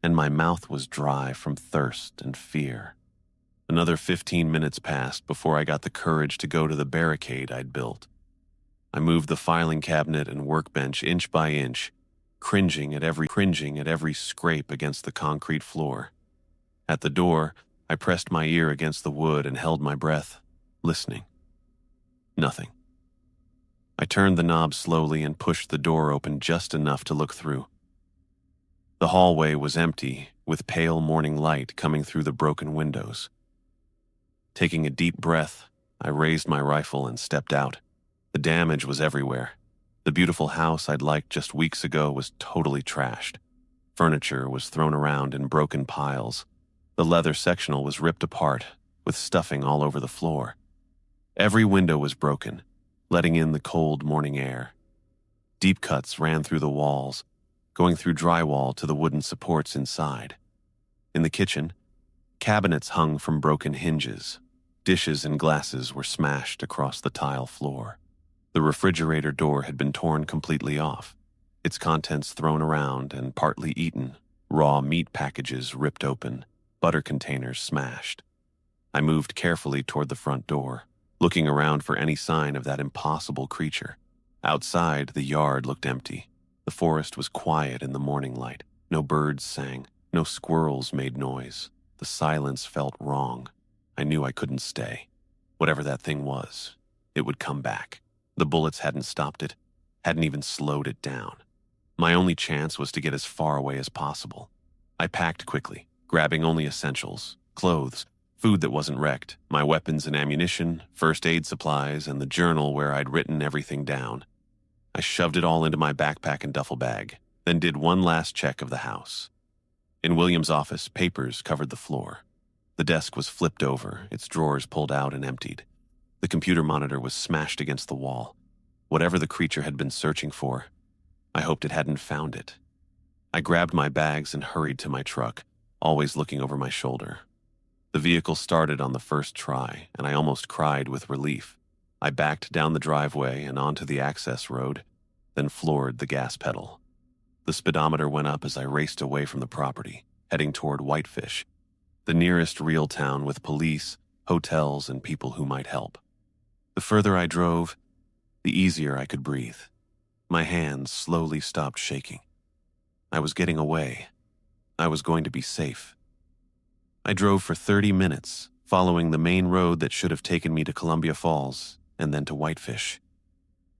and my mouth was dry from thirst and fear. Another 15 minutes passed before I got the courage to go to the barricade I'd built. I moved the filing cabinet and workbench inch by inch, cringing at every scrape against the concrete floor. At the door, I pressed my ear against the wood and held my breath, listening. Nothing. I turned the knob slowly and pushed the door open just enough to look through. The hallway was empty, with pale morning light coming through the broken windows. Taking a deep breath, I raised my rifle and stepped out. The damage was everywhere. The beautiful house I'd liked just weeks ago was totally trashed. Furniture was thrown around in broken piles. The leather sectional was ripped apart, with stuffing all over the floor. Every window was broken, letting in the cold morning air. Deep cuts ran through the walls, going through drywall to the wooden supports inside. In the kitchen, cabinets hung from broken hinges. Dishes and glasses were smashed across the tile floor. The refrigerator door had been torn completely off, its contents thrown around and partly eaten, raw meat packages ripped open, butter containers smashed. I moved carefully toward the front door, looking around for any sign of that impossible creature. Outside, the yard looked empty. The forest was quiet in the morning light. No birds sang, no squirrels made noise. The silence felt wrong. I knew I couldn't stay. Whatever that thing was, it would come back. The bullets hadn't stopped it, hadn't even slowed it down. My only chance was to get as far away as possible. I packed quickly, grabbing only essentials, clothes, food that wasn't wrecked, my weapons and ammunition, first aid supplies, and the journal where I'd written everything down. I shoved it all into my backpack and duffel bag, then did one last check of the house. In William's office, papers covered the floor. The desk was flipped over, its drawers pulled out and emptied. The computer monitor was smashed against the wall. Whatever the creature had been searching for, I hoped it hadn't found it. I grabbed my bags and hurried to my truck, always looking over my shoulder. The vehicle started on the first try, and I almost cried with relief. I backed down the driveway and onto the access road, then floored the gas pedal. The speedometer went up as I raced away from the property, heading toward Whitefish, the nearest real town with police, hotels, and people who might help. The further I drove, the easier I could breathe. My hands slowly stopped shaking. I was getting away. I was going to be safe. I drove for 30 minutes, following the main road that should have taken me to Columbia Falls and then to Whitefish.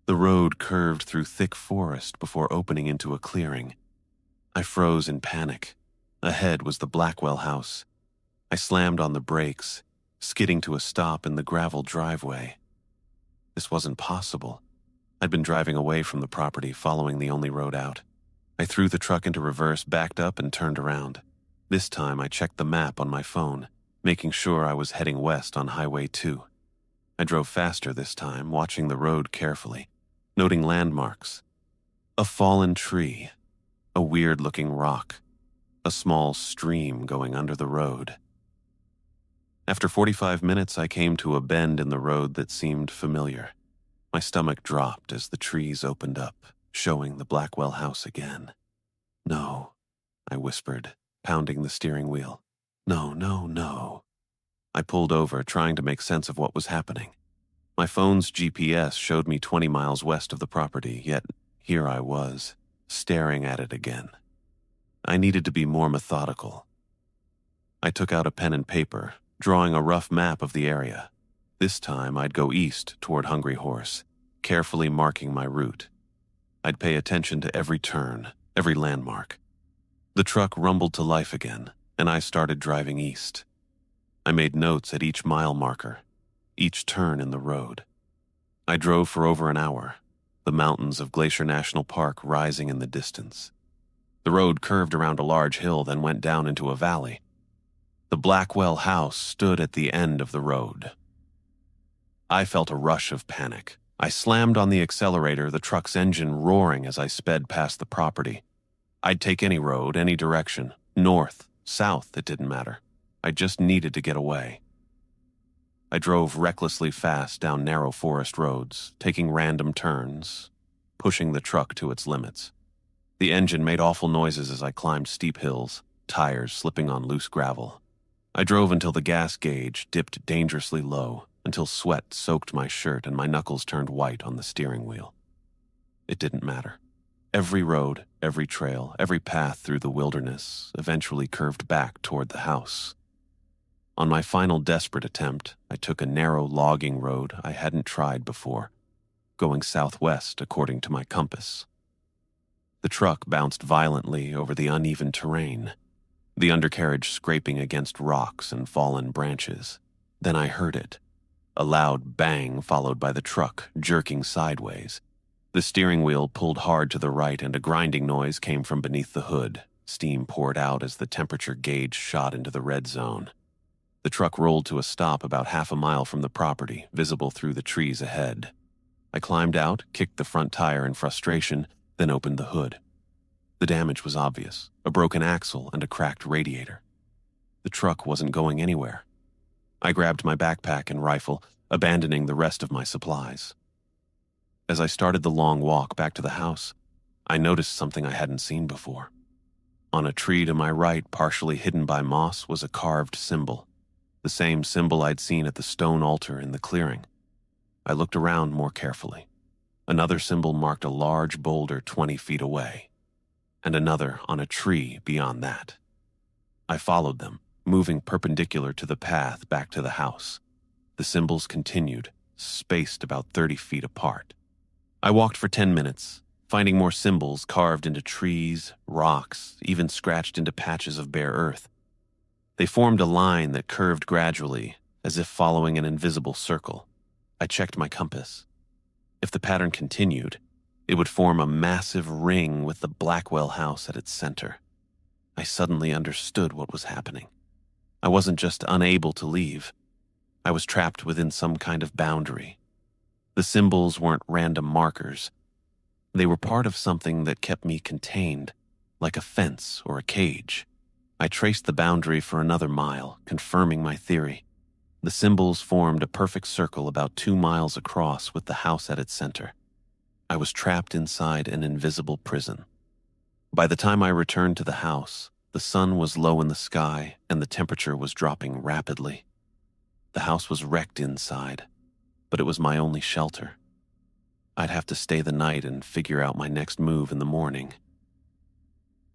The road curved through thick forest before opening into a clearing. I froze in panic. Ahead was the Blackwell house. I slammed on the brakes, skidding to a stop in the gravel driveway. This wasn't possible. I'd been driving away from the property, following the only road out. I threw the truck into reverse, backed up, and turned around. This time I checked the map on my phone, making sure I was heading west on Highway 2. I drove faster this time, watching the road carefully, noting landmarks. A fallen tree, a weird-looking rock, a small stream going under the road. After 45 minutes, I came to a bend in the road that seemed familiar. My stomach dropped as the trees opened up, showing the Blackwell house again. "No," I whispered, pounding the steering wheel. "No, no, no." I pulled over, trying to make sense of what was happening. My phone's GPS showed me 20 miles west of the property, yet here I was, staring at it again. I needed to be more methodical. I took out a pen and paper, drawing a rough map of the area. This time I'd go east toward Hungry Horse, carefully marking my route. I'd pay attention to every turn, every landmark. The truck rumbled to life again, and I started driving east. I made notes at each mile marker, each turn in the road. I drove for over an hour, the mountains of Glacier National Park rising in the distance. The road curved around a large hill, then went down into a valley. The Blackwell house stood at the end of the road. I felt a rush of panic. I slammed on the accelerator, the truck's engine roaring as I sped past the property. I'd take any road, any direction, north, south, it didn't matter. I just needed to get away. I drove recklessly fast down narrow forest roads, taking random turns, pushing the truck to its limits. The engine made awful noises as I climbed steep hills, tires slipping on loose gravel. I drove until the gas gauge dipped dangerously low, until sweat soaked my shirt and my knuckles turned white on the steering wheel. It didn't matter. Every road, every trail, every path through the wilderness eventually curved back toward the house. On my final desperate attempt, I took a narrow logging road I hadn't tried before, going southwest according to my compass. The truck bounced violently over the uneven terrain, the undercarriage scraping against rocks and fallen branches. Then I heard it, a loud bang followed by the truck jerking sideways. The steering wheel pulled hard to the right and a grinding noise came from beneath the hood. Steam poured out as the temperature gauge shot into the red zone. The truck rolled to a stop about half a mile from the property, visible through the trees ahead. I climbed out, kicked the front tire in frustration, then opened the hood. The damage was obvious, a broken axle and a cracked radiator. The truck wasn't going anywhere. I grabbed my backpack and rifle, abandoning the rest of my supplies. As I started the long walk back to the house, I noticed something I hadn't seen before. On a tree to my right, partially hidden by moss, was a carved symbol, the same symbol I'd seen at the stone altar in the clearing. I looked around more carefully. Another symbol marked a large boulder 20 feet away, and another on a tree beyond that. I followed them, moving perpendicular to the path back to the house. The symbols continued, spaced about 30 feet apart. I walked for 10 minutes, finding more symbols carved into trees, rocks, even scratched into patches of bare earth. They formed a line that curved gradually, as if following an invisible circle. I checked my compass. If the pattern continued, it would form a massive ring with the Blackwell house at its center. I suddenly understood what was happening. I wasn't just unable to leave. I was trapped within some kind of boundary. The symbols weren't random markers. They were part of something that kept me contained, like a fence or a cage. I traced the boundary for another mile, confirming my theory. The symbols formed a perfect circle about 2 miles across with the house at its center. I was trapped inside an invisible prison. By the time I returned to the house, the sun was low in the sky and the temperature was dropping rapidly. The house was wrecked inside, but it was my only shelter. I'd have to stay the night and figure out my next move in the morning.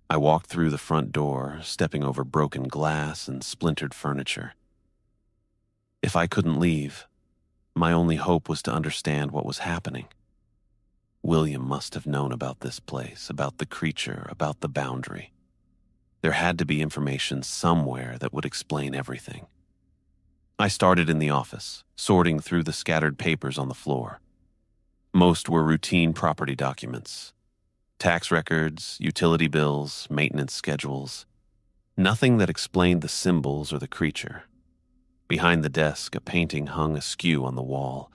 I walked through the front door, stepping over broken glass and splintered furniture. If I couldn't leave, my only hope was to understand what was happening. William must have known about this place, about the creature, about the boundary. There had to be information somewhere that would explain everything. I started in the office, sorting through the scattered papers on the floor. Most were routine property documents. Tax records, utility bills, maintenance schedules. Nothing that explained the symbols or the creature. Behind the desk, a painting hung askew on the wall,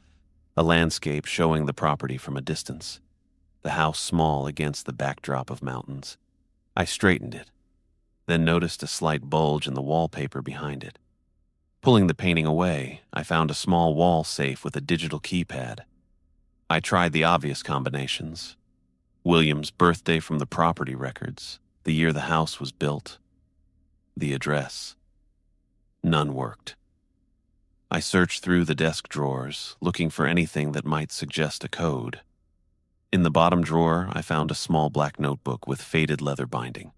a landscape showing the property from a distance, the house small against the backdrop of mountains. I straightened it, then noticed a slight bulge in the wallpaper behind it. Pulling the painting away, I found a small wall safe with a digital keypad. I tried the obvious combinations. William's birthday from the property records, the year the house was built, the address. None worked. I searched through the desk drawers, looking for anything that might suggest a code. In the bottom drawer, I found a small black notebook with faded leather binding.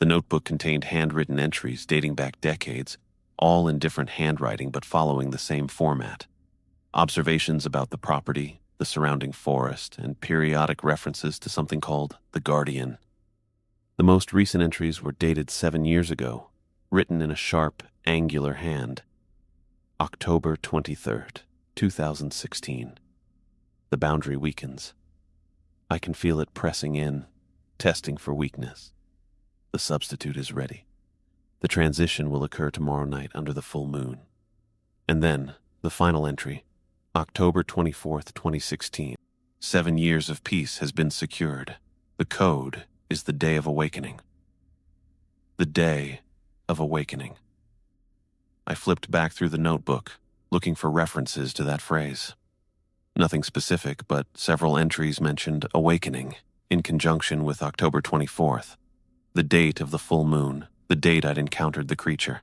The notebook contained handwritten entries dating back decades, all in different handwriting but following the same format. Observations about the property, the surrounding forest, and periodic references to something called the Guardian. The most recent entries were dated 7 years ago, written in a sharp, angular hand. October 23rd, 2016. The boundary weakens. I can feel it pressing in, testing for weakness. The substitute is ready. The transition will occur tomorrow night under the full moon. And then, the final entry, October 24th, 2016. 7 years of peace has been secured. The code is the Day of Awakening. The Day of Awakening. I flipped back through the notebook, looking for references to that phrase. Nothing specific, but several entries mentioned awakening in conjunction with October 24th, the date of the full moon, the date I'd encountered the creature.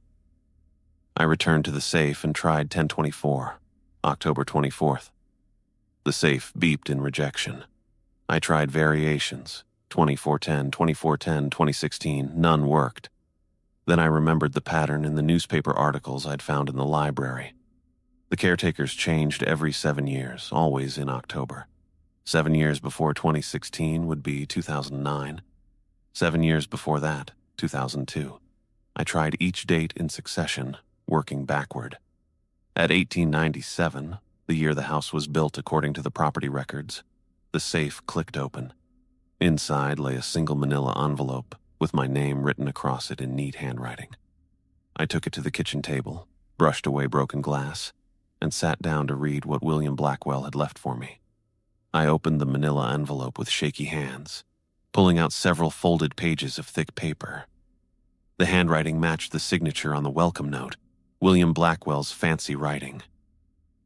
I returned to the safe and tried 1024, October 24th. The safe beeped in rejection. I tried variations, 2410, 2410, 2016, none worked. Then I remembered the pattern in the newspaper articles I'd found in the library. The caretakers changed every 7 years, always in October. 7 years before 2016 would be 2009. 7 years before that, 2002. I tried each date in succession, working backward. At 1897, the year the house was built according to the property records, the safe clicked open. Inside lay a single manila envelope with my name written across it in neat handwriting. I took it to the kitchen table, brushed away broken glass, and sat down to read what William Blackwell had left for me. I opened the manila envelope with shaky hands, pulling out several folded pages of thick paper. The handwriting matched the signature on the welcome note, William Blackwell's fancy writing.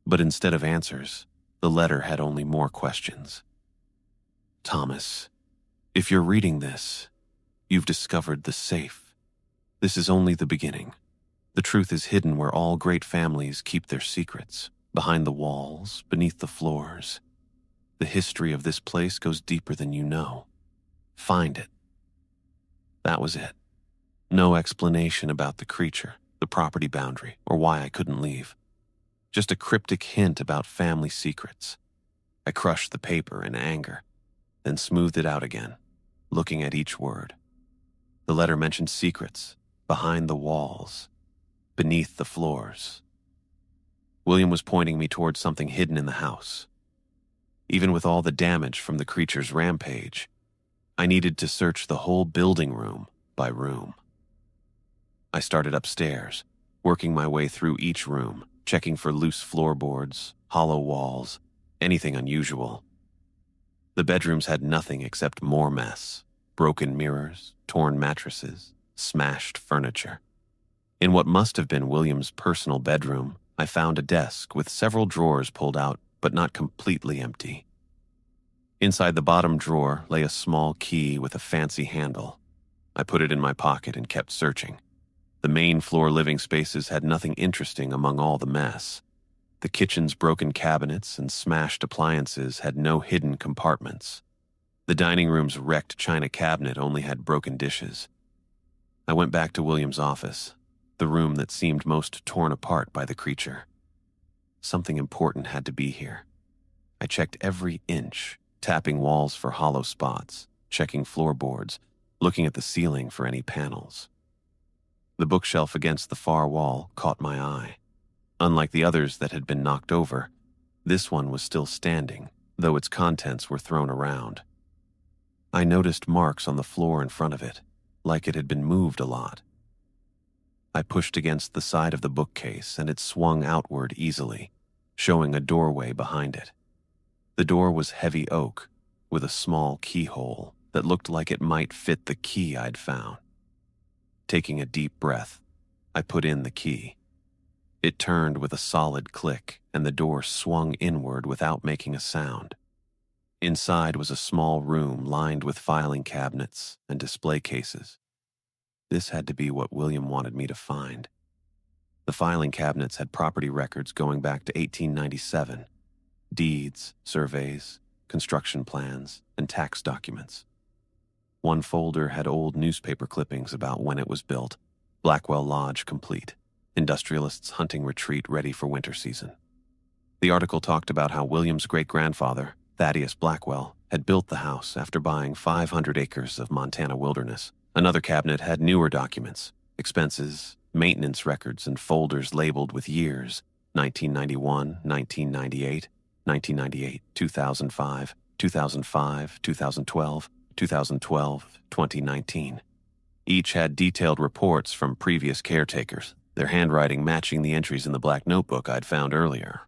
But instead of answers, the letter had only more questions. Thomas, if you're reading this, you've discovered the safe. This is only the beginning. The truth is hidden where all great families keep their secrets, behind the walls, beneath the floors. The history of this place goes deeper than you know. Find it. That was it. No explanation about the creature, the property boundary, or why I couldn't leave. Just a cryptic hint about family secrets. I crushed the paper in anger, then smoothed it out again, looking at each word. The letter mentioned secrets, behind the walls, beneath the floors. William was pointing me towards something hidden in the house. Even with all the damage from the creature's rampage, I needed to search the whole building room by room. I started upstairs, working my way through each room, checking for loose floorboards, hollow walls, anything unusual. The bedrooms had nothing except more mess, broken mirrors, torn mattresses, smashed furniture. In what must have been William's personal bedroom, I found a desk with several drawers pulled out, but not completely empty. Inside the bottom drawer lay a small key with a fancy handle. I put it in my pocket and kept searching. The main floor living spaces had nothing interesting among all the mess. The kitchen's broken cabinets and smashed appliances had no hidden compartments. The dining room's wrecked china cabinet only had broken dishes. I went back to William's office, the room that seemed most torn apart by the creature. Something important had to be here. I checked every inch, tapping walls for hollow spots, checking floorboards, looking at the ceiling for any panels. The bookshelf against the far wall caught my eye. Unlike the others that had been knocked over, this one was still standing, though its contents were thrown around. I noticed marks on the floor in front of it, like it had been moved a lot. I pushed against the side of the bookcase and it swung outward easily, showing a doorway behind it. The door was heavy oak, with a small keyhole that looked like it might fit the key I'd found. Taking a deep breath, I put in the key. It turned with a solid click, and the door swung inward without making a sound. Inside was a small room lined with filing cabinets and display cases. This had to be what William wanted me to find. The filing cabinets had property records going back to 1897, deeds, surveys, construction plans, and tax documents. One folder had old newspaper clippings about when it was built, Blackwell Lodge complete, industrialists' hunting retreat ready for winter season. The article talked about how William's great-grandfather, Thaddeus Blackwell, had built the house after buying 500 acres of Montana wilderness. Another cabinet had newer documents, expenses, maintenance records, and folders labeled with years: 1991, 1998, 1998, 2005, 2005, 2012, 2012, 2019. Each had detailed reports from previous caretakers, their handwriting matching the entries in the black notebook I'd found earlier.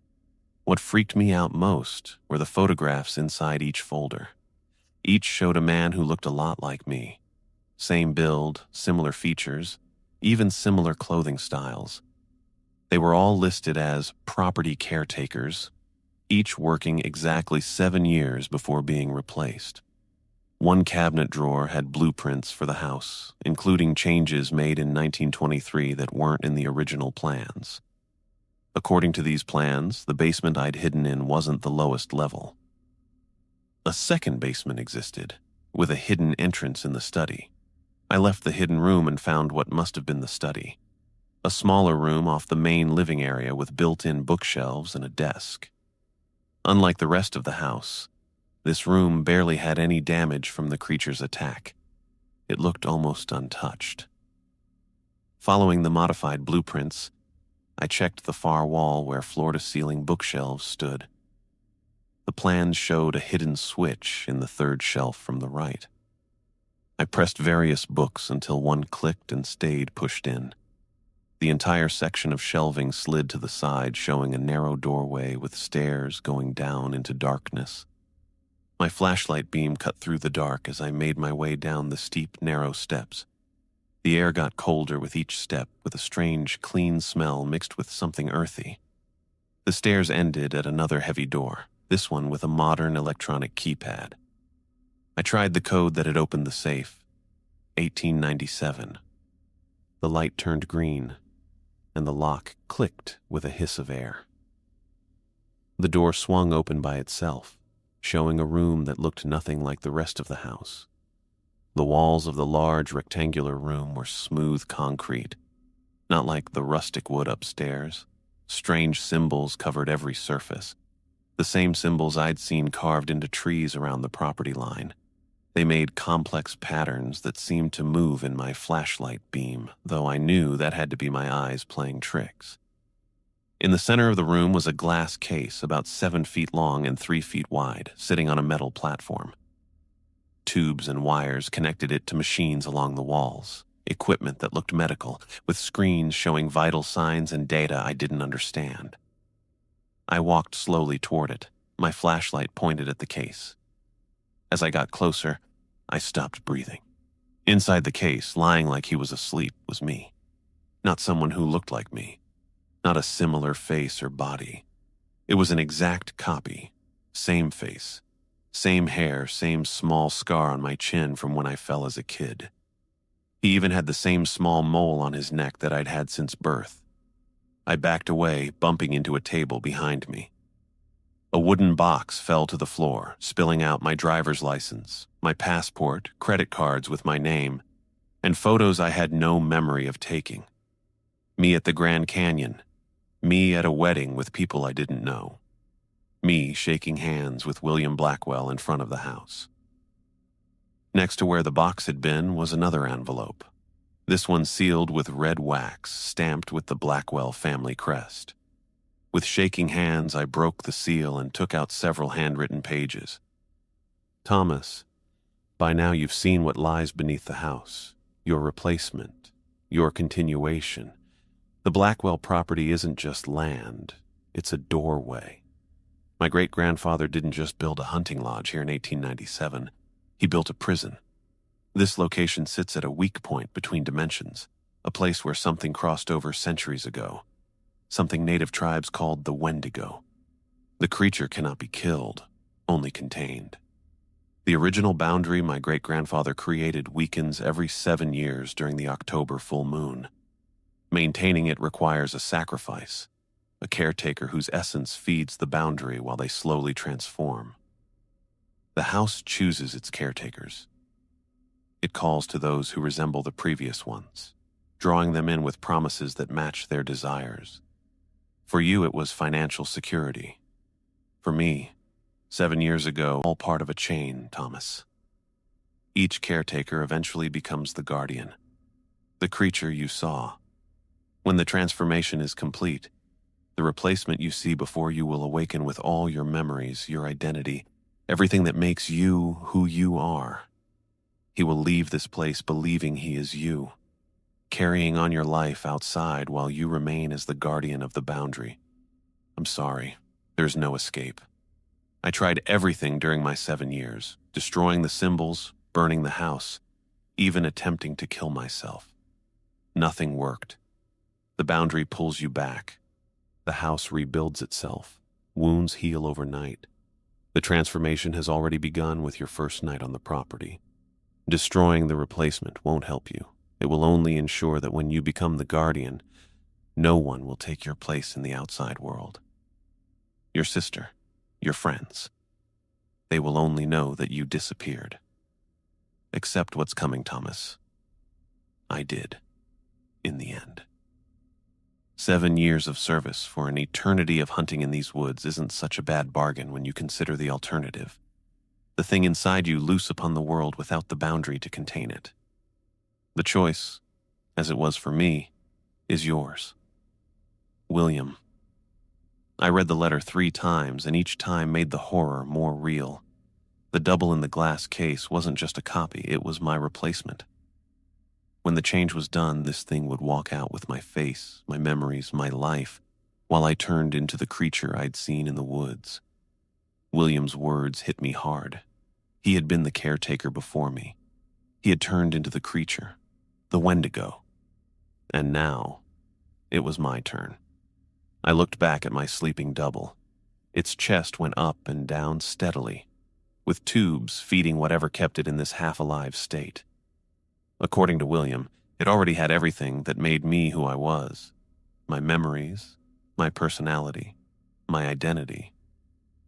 What freaked me out most were the photographs inside each folder. Each showed a man who looked a lot like me. Same build, similar features, even similar clothing styles. They were all listed as property caretakers, each working exactly 7 years before being replaced. One cabinet drawer had blueprints for the house, including changes made in 1923 that weren't in the original plans. According to these plans, the basement I'd hidden in wasn't the lowest level. A second basement existed, with a hidden entrance in the study. I left the hidden room and found what must have been the study. A smaller room off the main living area with built-in bookshelves and a desk. Unlike the rest of the house, this room barely had any damage from the creature's attack. It looked almost untouched. Following the modified blueprints, I checked the far wall where floor-to-ceiling bookshelves stood. The plans showed a hidden switch in the third shelf from the right. I pressed various books until one clicked and stayed pushed in. The entire section of shelving slid to the side, showing a narrow doorway with stairs going down into darkness. My flashlight beam cut through the dark as I made my way down the steep, narrow steps. The air got colder with each step, with a strange, clean smell mixed with something earthy. The stairs ended at another heavy door, this one with a modern electronic keypad. I tried the code that had opened the safe, 1897. The light turned green, and the lock clicked with a hiss of air. The door swung open by itself, showing a room that looked nothing like the rest of the house. The walls of the large rectangular room were smooth concrete, not like the rustic wood upstairs. Strange symbols covered every surface, the same symbols I'd seen carved into trees around the property line. They made complex patterns that seemed to move in my flashlight beam, though I knew that had to be my eyes playing tricks. In the center of the room was a glass case about 7 feet long and 3 feet wide, sitting on a metal platform. Tubes and wires connected it to machines along the walls, equipment that looked medical, with screens showing vital signs and data I didn't understand. I walked slowly toward it, my flashlight pointed at the case. As I got closer, I stopped breathing. Inside the case, lying like he was asleep, was me. Not someone who looked like me. Not a similar face or body. It was an exact copy. Same face. Same hair, same small scar on my chin from when I fell as a kid. He even had the same small mole on his neck that I'd had since birth. I backed away, bumping into a table behind me. A wooden box fell to the floor, spilling out my driver's license, my passport, credit cards with my name, and photos I had no memory of taking. Me at the Grand Canyon. Me at a wedding with people I didn't know. Me shaking hands with William Blackwell in front of the house. Next to where the box had been was another envelope. This one sealed with red wax, stamped with the Blackwell family crest. With shaking hands, I broke the seal and took out several handwritten pages. Thomas, by now you've seen what lies beneath the house, your replacement, your continuation. The Blackwell property isn't just land, it's a doorway. My great-grandfather didn't just build a hunting lodge here in 1897, he built a prison. This location sits at a weak point between dimensions, a place where something crossed over centuries ago, something native tribes called the Wendigo. The creature cannot be killed, only contained. The original boundary my great-grandfather created weakens every 7 years during the October full moon. Maintaining it requires a sacrifice, a caretaker whose essence feeds the boundary while they slowly transform. The house chooses its caretakers. It calls to those who resemble the previous ones, drawing them in with promises that match their desires. For you, it was financial security. For me, 7 years ago, all part of a chain, Thomas. Each caretaker eventually becomes the guardian, the creature you saw. When the transformation is complete, the replacement you see before you will awaken with all your memories, your identity, everything that makes you who you are. He will leave this place believing he is you, carrying on your life outside while you remain as the guardian of the boundary. I'm sorry, there's no escape. I tried everything during my 7 years, destroying the symbols, burning the house, even attempting to kill myself. Nothing worked. The boundary pulls you back. The house rebuilds itself. Wounds heal overnight. The transformation has already begun with your first night on the property. Destroying the replacement won't help you. It will only ensure that when you become the guardian, no one will take your place in the outside world. Your sister, your friends, they will only know that you disappeared. Accept what's coming, Thomas. I did, in the end. 7 years of service for an eternity of hunting in these woods isn't such a bad bargain when you consider the alternative. The thing inside you loose upon the world without the boundary to contain it. The choice, as it was for me, is yours. William. I read the letter 3 times, and each time made the horror more real. The double in the glass case wasn't just a copy, it was my replacement. When the change was done, this thing would walk out with my face, my memories, my life, while I turned into the creature I'd seen in the woods. William's words hit me hard. He had been the caretaker before me. He had turned into the creature, the Wendigo. And now, it was my turn. I looked back at my sleeping double. Its chest went up and down steadily, with tubes feeding whatever kept it in this half-alive state. According to William, it already had everything that made me who I was. My memories, my personality, my identity.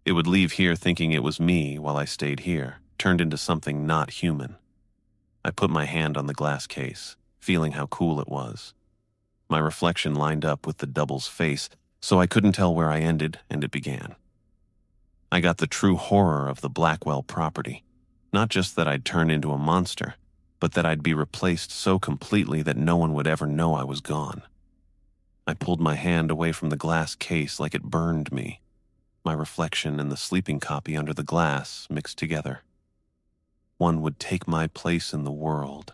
It would leave here thinking it was me while I stayed here, turned into something not human. I put my hand on the glass case, feeling how cool it was. My reflection lined up with the double's face, so I couldn't tell where I ended and it began. I got the true horror of the Blackwell property. Not just that I'd turn into a monster, but that I'd be replaced so completely that no one would ever know I was gone. I pulled my hand away from the glass case like it burned me. My reflection and the sleeping copy under the glass mixed together. One would take my place in the world,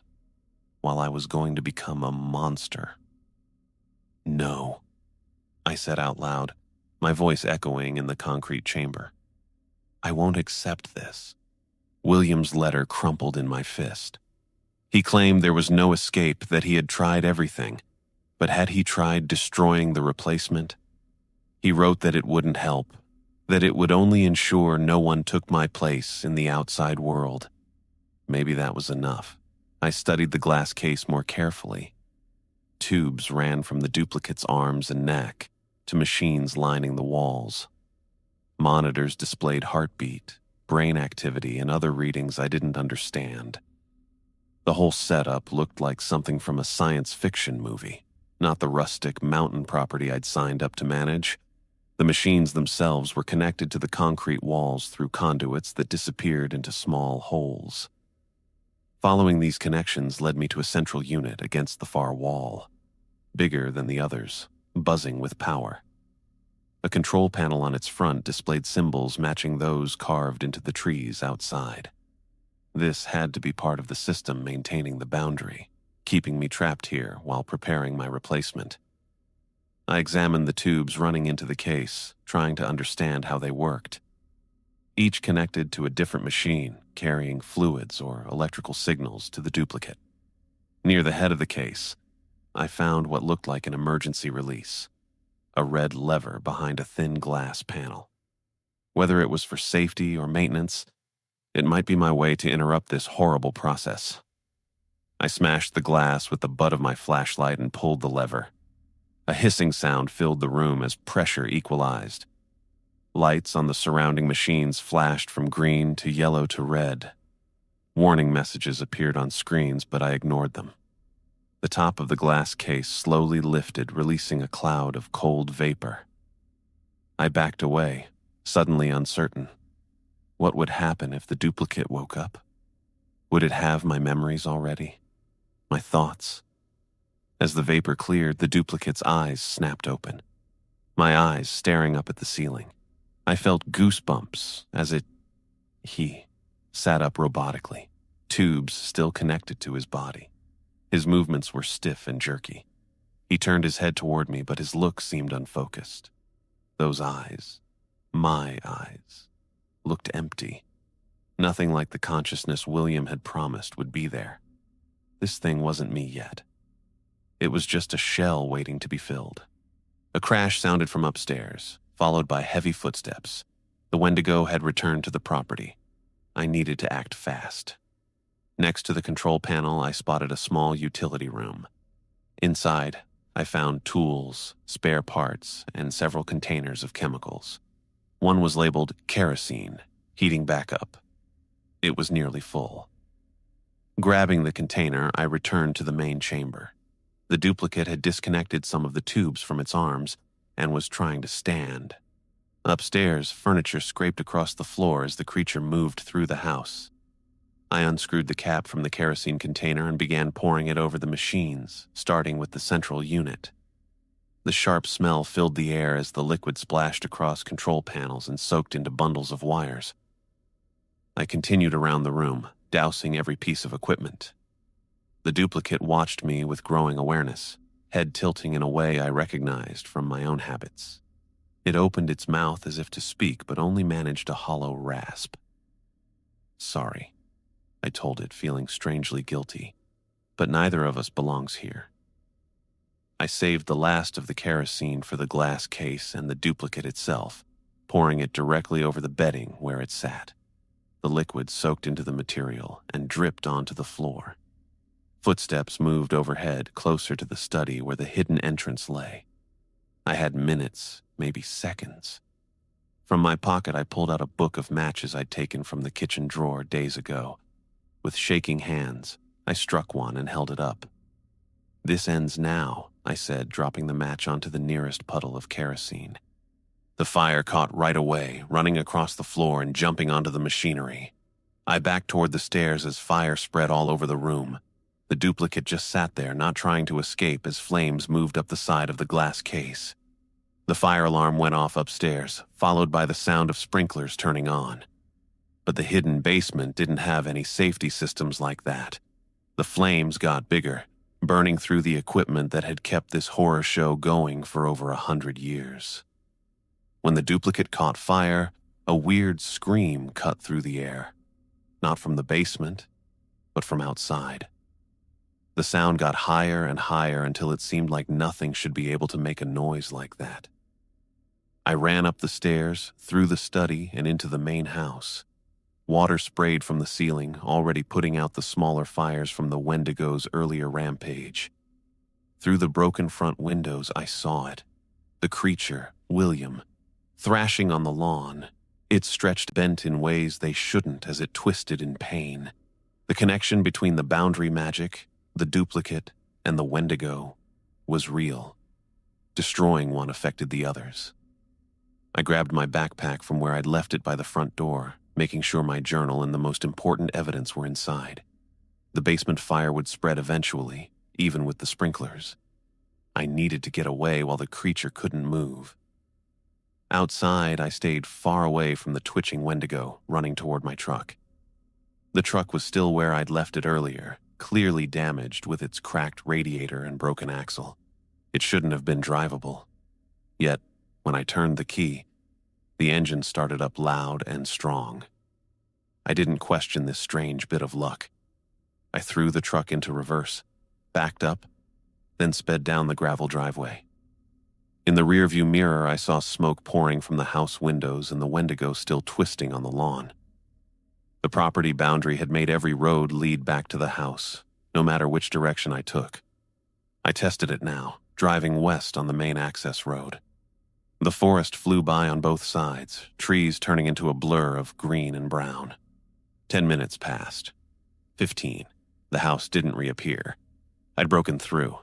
while I was going to become a monster. No, I said out loud, my voice echoing in the concrete chamber. I won't accept this. William's letter crumpled in my fist. He claimed there was no escape, that he had tried everything. But had he tried destroying the replacement? He wrote that it wouldn't help, that it would only ensure no one took my place in the outside world. Maybe that was enough. I studied the glass case more carefully. Tubes ran from the duplicate's arms and neck to machines lining the walls. Monitors displayed heartbeat, brain activity, and other readings I didn't understand. The whole setup looked like something from a science fiction movie, not the rustic mountain property I'd signed up to manage. The machines themselves were connected to the concrete walls through conduits that disappeared into small holes. Following these connections led me to a central unit against the far wall, bigger than the others, buzzing with power. A control panel on its front displayed symbols matching those carved into the trees outside. This had to be part of the system maintaining the boundary, keeping me trapped here while preparing my replacement. I examined the tubes running into the case, trying to understand how they worked. Each connected to a different machine, carrying fluids or electrical signals to the duplicate. Near the head of the case, I found what looked like an emergency release, a red lever behind a thin glass panel. Whether it was for safety or maintenance, it might be my way to interrupt this horrible process. I smashed the glass with the butt of my flashlight and pulled the lever. A hissing sound filled the room as pressure equalized. Lights on the surrounding machines flashed from green to yellow to red. Warning messages appeared on screens, but I ignored them. The top of the glass case slowly lifted, releasing a cloud of cold vapor. I backed away, suddenly uncertain. What would happen if the duplicate woke up? Would it have my memories already? My thoughts? As the vapor cleared, the duplicate's eyes snapped open. My eyes staring up at the ceiling. I felt goosebumps as he sat up robotically, tubes still connected to his body. His movements were stiff and jerky. He turned his head toward me, but his look seemed unfocused. Those eyes, my eyes, looked empty. Nothing like the consciousness William had promised would be there. This thing wasn't me yet. It was just a shell waiting to be filled. A crash sounded from upstairs, followed by heavy footsteps. The Wendigo had returned to the property. I needed to act fast. Next to the control panel, I spotted a small utility room. Inside, I found tools, spare parts, and several containers of chemicals. One was labeled kerosene, heating backup. It was nearly full. Grabbing the container, I returned to the main chamber. The duplicate had disconnected some of the tubes from its arms and was trying to stand. Upstairs, furniture scraped across the floor as the creature moved through the house. I unscrewed the cap from the kerosene container and began pouring it over the machines, starting with the central unit. The sharp smell filled the air as the liquid splashed across control panels and soaked into bundles of wires. I continued around the room, dousing every piece of equipment. The duplicate watched me with growing awareness, head tilting in a way I recognized from my own habits. It opened its mouth as if to speak, but only managed a hollow rasp. "Sorry," I told it, feeling strangely guilty, "but neither of us belongs here." I saved the last of the kerosene for the glass case and the duplicate itself, pouring it directly over the bedding where it sat. The liquid soaked into the material and dripped onto the floor. Footsteps moved overhead, closer to the study where the hidden entrance lay. I had minutes, maybe seconds. From my pocket, I pulled out a book of matches I'd taken from the kitchen drawer days ago. With shaking hands, I struck one and held it up. "This ends now," I said, dropping the match onto the nearest puddle of kerosene. The fire caught right away, running across the floor and jumping onto the machinery. I backed toward the stairs as fire spread all over the room. The duplicate just sat there, not trying to escape as flames moved up the side of the glass case. The fire alarm went off upstairs, followed by the sound of sprinklers turning on. But the hidden basement didn't have any safety systems like that. The flames got bigger, burning through the equipment that had kept this horror show going for over 100 years. When the duplicate caught fire, a weird scream cut through the air. Not from the basement, but from outside. The sound got higher and higher until it seemed like nothing should be able to make a noise like that. I ran up the stairs, through the study, and into the main house. Water sprayed from the ceiling, already putting out the smaller fires from the Wendigo's earlier rampage. Through the broken front windows, I saw it. The creature, William, thrashing on the lawn. It stretched bent in ways they shouldn't as it twisted in pain. The connection between the boundary magic, the duplicate, and the Wendigo was real. Destroying one affected the others. I grabbed my backpack from where I'd left it by the front door, making sure my journal and the most important evidence were inside. The basement fire would spread eventually, even with the sprinklers. I needed to get away while the creature couldn't move. Outside, I stayed far away from the twitching Wendigo running toward my truck. The truck was still where I'd left it earlier, clearly damaged with its cracked radiator and broken axle. It shouldn't have been drivable. Yet, when I turned the key, the engine started up loud and strong. I didn't question this strange bit of luck. I threw the truck into reverse, backed up, then sped down the gravel driveway. In the rearview mirror, I saw smoke pouring from the house windows and the Wendigo still twisting on the lawn. The property boundary had made every road lead back to the house, no matter which direction I took. I tested it now, driving west on the main access road. The forest flew by on both sides, trees turning into a blur of green and brown. 10 minutes passed. 15. The house didn't reappear. I'd broken through.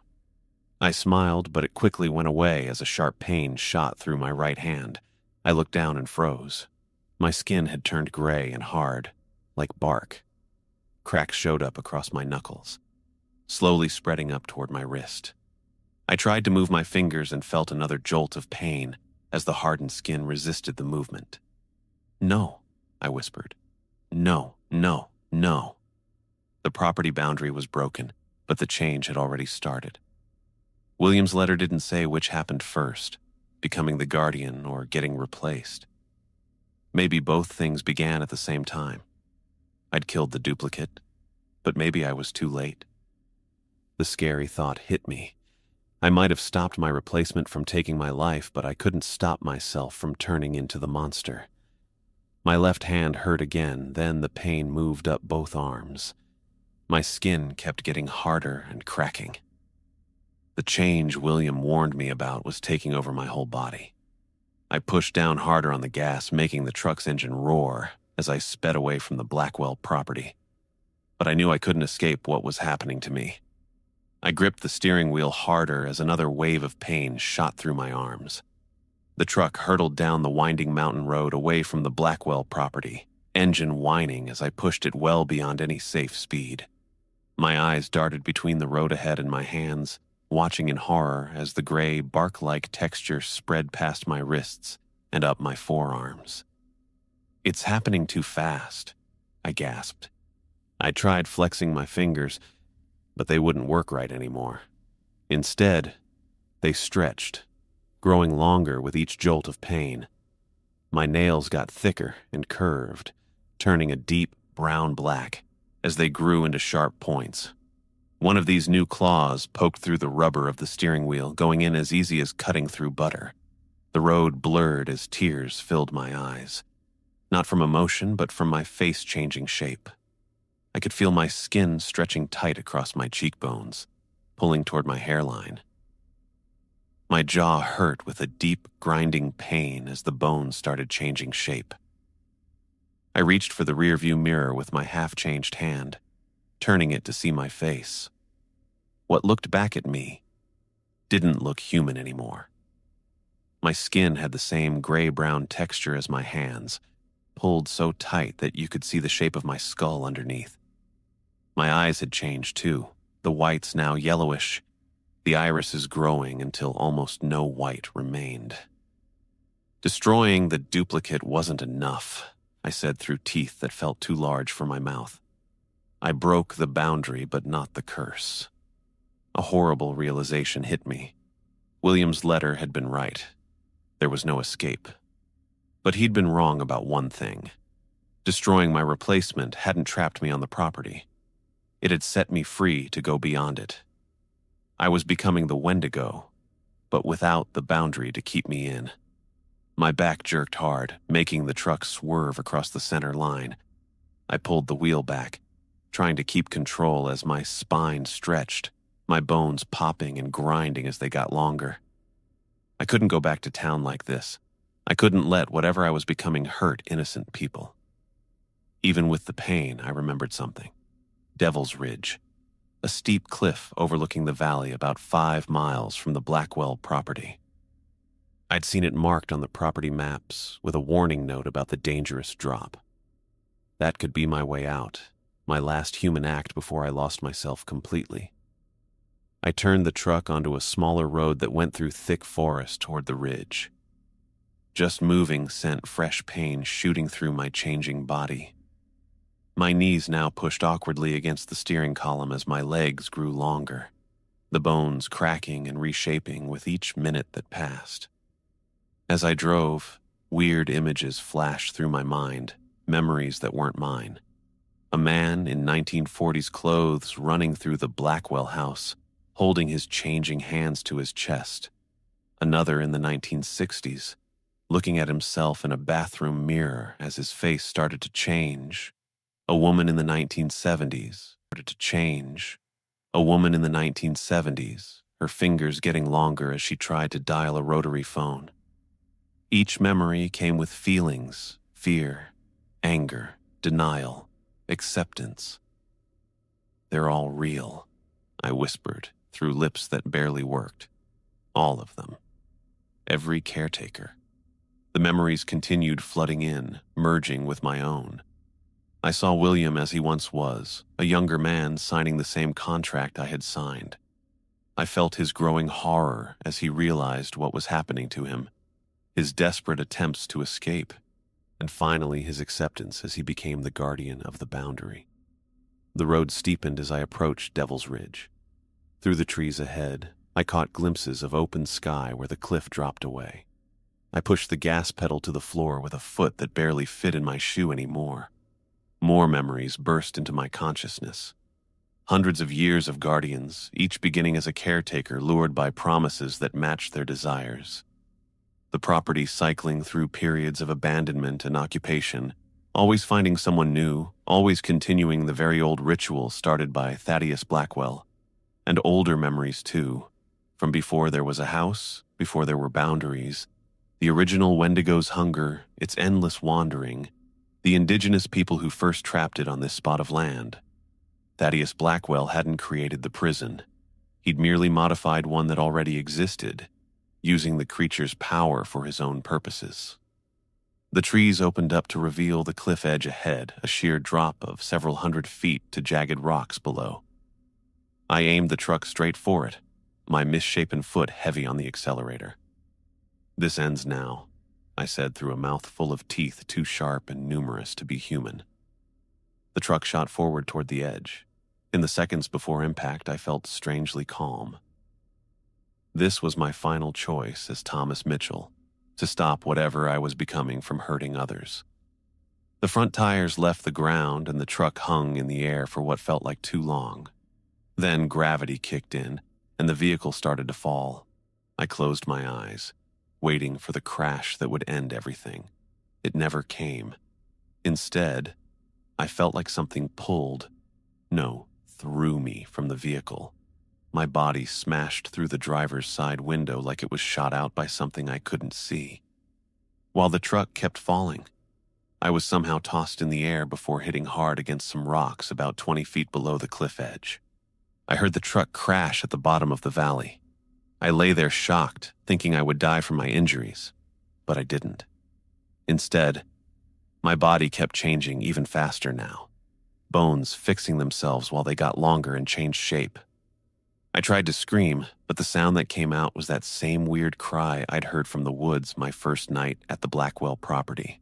I smiled, but it quickly went away as a sharp pain shot through my right hand. I looked down and froze. My skin had turned gray and hard, like bark. Cracks showed up across my knuckles, slowly spreading up toward my wrist. I tried to move my fingers and felt another jolt of pain as the hardened skin resisted the movement. "No," I whispered. "No, no, no." The property boundary was broken, but the change had already started. William's letter didn't say which happened first, becoming the guardian or getting replaced. Maybe both things began at the same time. I'd killed the duplicate, but maybe I was too late. The scary thought hit me. I might have stopped my replacement from taking my life, but I couldn't stop myself from turning into the monster. My left hand hurt again, then the pain moved up both arms. My skin kept getting harder and cracking. The change William warned me about was taking over my whole body. I pushed down harder on the gas, making the truck's engine roar as I sped away from the Blackwell property. But I knew I couldn't escape what was happening to me. I gripped the steering wheel harder as another wave of pain shot through my arms. The truck hurtled down the winding mountain road away from the Blackwell property, engine whining as I pushed it well beyond any safe speed. My eyes darted between the road ahead and my hands, watching in horror as the gray, bark-like texture spread past my wrists and up my forearms. "It's happening too fast," I gasped. I tried flexing my fingers, but they wouldn't work right anymore. Instead, they stretched, growing longer with each jolt of pain. My nails got thicker and curved, turning a deep brown black as they grew into sharp points. One of these new claws poked through the rubber of the steering wheel, going in as easy as cutting through butter. The road blurred as tears filled my eyes. Not from emotion, but from my face changing shape. I could feel my skin stretching tight across my cheekbones, pulling toward my hairline. My jaw hurt with a deep, grinding pain as the bones started changing shape. I reached for the rearview mirror with my half-changed hand, turning it to see my face. What looked back at me didn't look human anymore. My skin had the same gray-brown texture as my hands, pulled so tight that you could see the shape of my skull underneath. My eyes had changed too, the whites now yellowish, the irises growing until almost no white remained. Destroying the duplicate wasn't enough, I said through teeth that felt too large for my mouth. I broke the boundary, but not the curse. A horrible realization hit me. William's letter had been right. There was no escape. But he'd been wrong about one thing. Destroying my replacement hadn't trapped me on the property. It had set me free to go beyond it. I was becoming the Wendigo, but without the boundary to keep me in. My back jerked hard, making the truck swerve across the center line. I pulled the wheel back, trying to keep control as my spine stretched, my bones popping and grinding as they got longer. I couldn't go back to town like this. I couldn't let whatever I was becoming hurt innocent people. Even with the pain, I remembered something. Devil's Ridge, a steep cliff overlooking the valley about 5 miles from the Blackwell property. I'd seen it marked on the property maps with a warning note about the dangerous drop. That could be my way out, my last human act before I lost myself completely. I turned the truck onto a smaller road that went through thick forest toward the ridge. Just moving sent fresh pain shooting through my changing body. My knees now pushed awkwardly against the steering column as my legs grew longer, the bones cracking and reshaping with each minute that passed. As I drove, weird images flashed through my mind, memories that weren't mine. A man in 1940s clothes running through the Blackwell house, holding his changing hands to his chest. Another in the 1960s, looking at himself in a bathroom mirror as his face started to change. A woman in the 1970s started to change. A woman in the 1970s, her fingers getting longer as she tried to dial a rotary phone. Each memory came with feelings, fear, anger, denial, acceptance. They're all real, I whispered through lips that barely worked. All of them. Every caretaker. The memories continued flooding in, merging with my own. I saw William as he once was, a younger man signing the same contract I had signed. I felt his growing horror as he realized what was happening to him, his desperate attempts to escape, and finally his acceptance as he became the guardian of the boundary. The road steepened as I approached Devil's Ridge. Through the trees ahead, I caught glimpses of open sky where the cliff dropped away. I pushed the gas pedal to the floor with a foot that barely fit in my shoe anymore. More memories burst into my consciousness. Hundreds of years of guardians, each beginning as a caretaker lured by promises that matched their desires. The property cycling through periods of abandonment and occupation, always finding someone new, always continuing the very old ritual started by Thaddeus Blackwell. And older memories too, from before there was a house, before there were boundaries, the original Wendigo's hunger, its endless wandering, the indigenous people who first trapped it on this spot of land. Thaddeus Blackwell hadn't created the prison. He'd merely modified one that already existed, using the creature's power for his own purposes. The trees opened up to reveal the cliff edge ahead, a sheer drop of several hundred feet to jagged rocks below. I aimed the truck straight for it, my misshapen foot heavy on the accelerator. "This ends now," I said through a mouth full of teeth too sharp and numerous to be human. The truck shot forward toward the edge. In the seconds before impact, I felt strangely calm. This was my final choice as Thomas Mitchell, to stop whatever I was becoming from hurting others. The front tires left the ground and the truck hung in the air for what felt like too long. Then gravity kicked in, and the vehicle started to fall. I closed my eyes, waiting for the crash that would end everything. It never came. Instead, I felt like something pulled, no, threw me from the vehicle. My body smashed through the driver's side window like it was shot out by something I couldn't see. While the truck kept falling, I was somehow tossed in the air before hitting hard against some rocks about 20 feet below the cliff edge. I heard the truck crash at the bottom of the valley. I lay there shocked, thinking I would die from my injuries, but I didn't. Instead, my body kept changing even faster now, bones fixing themselves while they got longer and changed shape. I tried to scream, but the sound that came out was that same weird cry I'd heard from the woods my first night at the Blackwell property.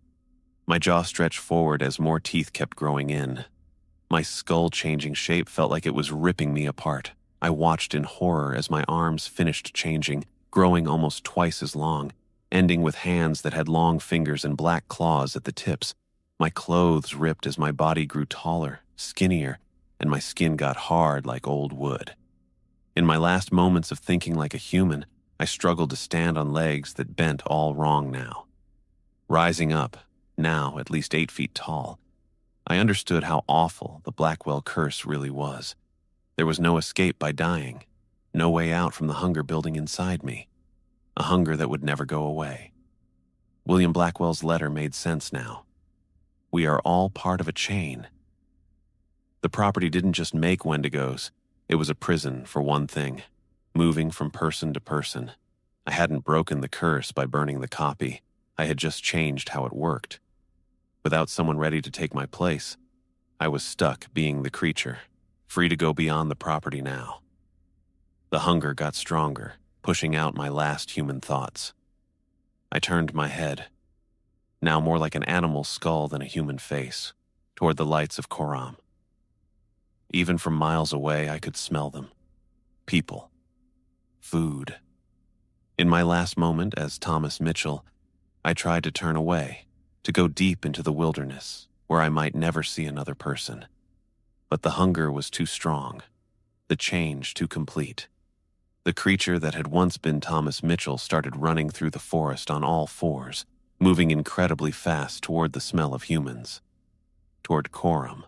My jaw stretched forward as more teeth kept growing in. My skull changing shape felt like it was ripping me apart. I watched in horror as my arms finished changing, growing almost twice as long, ending with hands that had long fingers and black claws at the tips. My clothes ripped as my body grew taller, skinnier, and my skin got hard like old wood. In my last moments of thinking like a human, I struggled to stand on legs that bent all wrong now. Rising up, now at least 8 feet tall, I understood how awful the Blackwell curse really was. There was no escape by dying, no way out from the hunger building inside me, a hunger that would never go away. William Blackwell's letter made sense now. We are all part of a chain. The property didn't just make Wendigos, it was a prison for one thing, moving from person to person. I hadn't broken the curse by burning the copy, I had just changed how it worked. Without someone ready to take my place, I was stuck being the creature, free to go beyond the property now. The hunger got stronger, pushing out my last human thoughts. I turned my head, now more like an animal's skull than a human face, toward the lights of Koram. Even from miles away, I could smell them. People. Food. In my last moment as Thomas Mitchell, I tried to turn away, to go deep into the wilderness, where I might never see another person. But the hunger was too strong, the change too complete. The creature that had once been Thomas Mitchell started running through the forest on all fours, moving incredibly fast toward the smell of humans, toward Coram.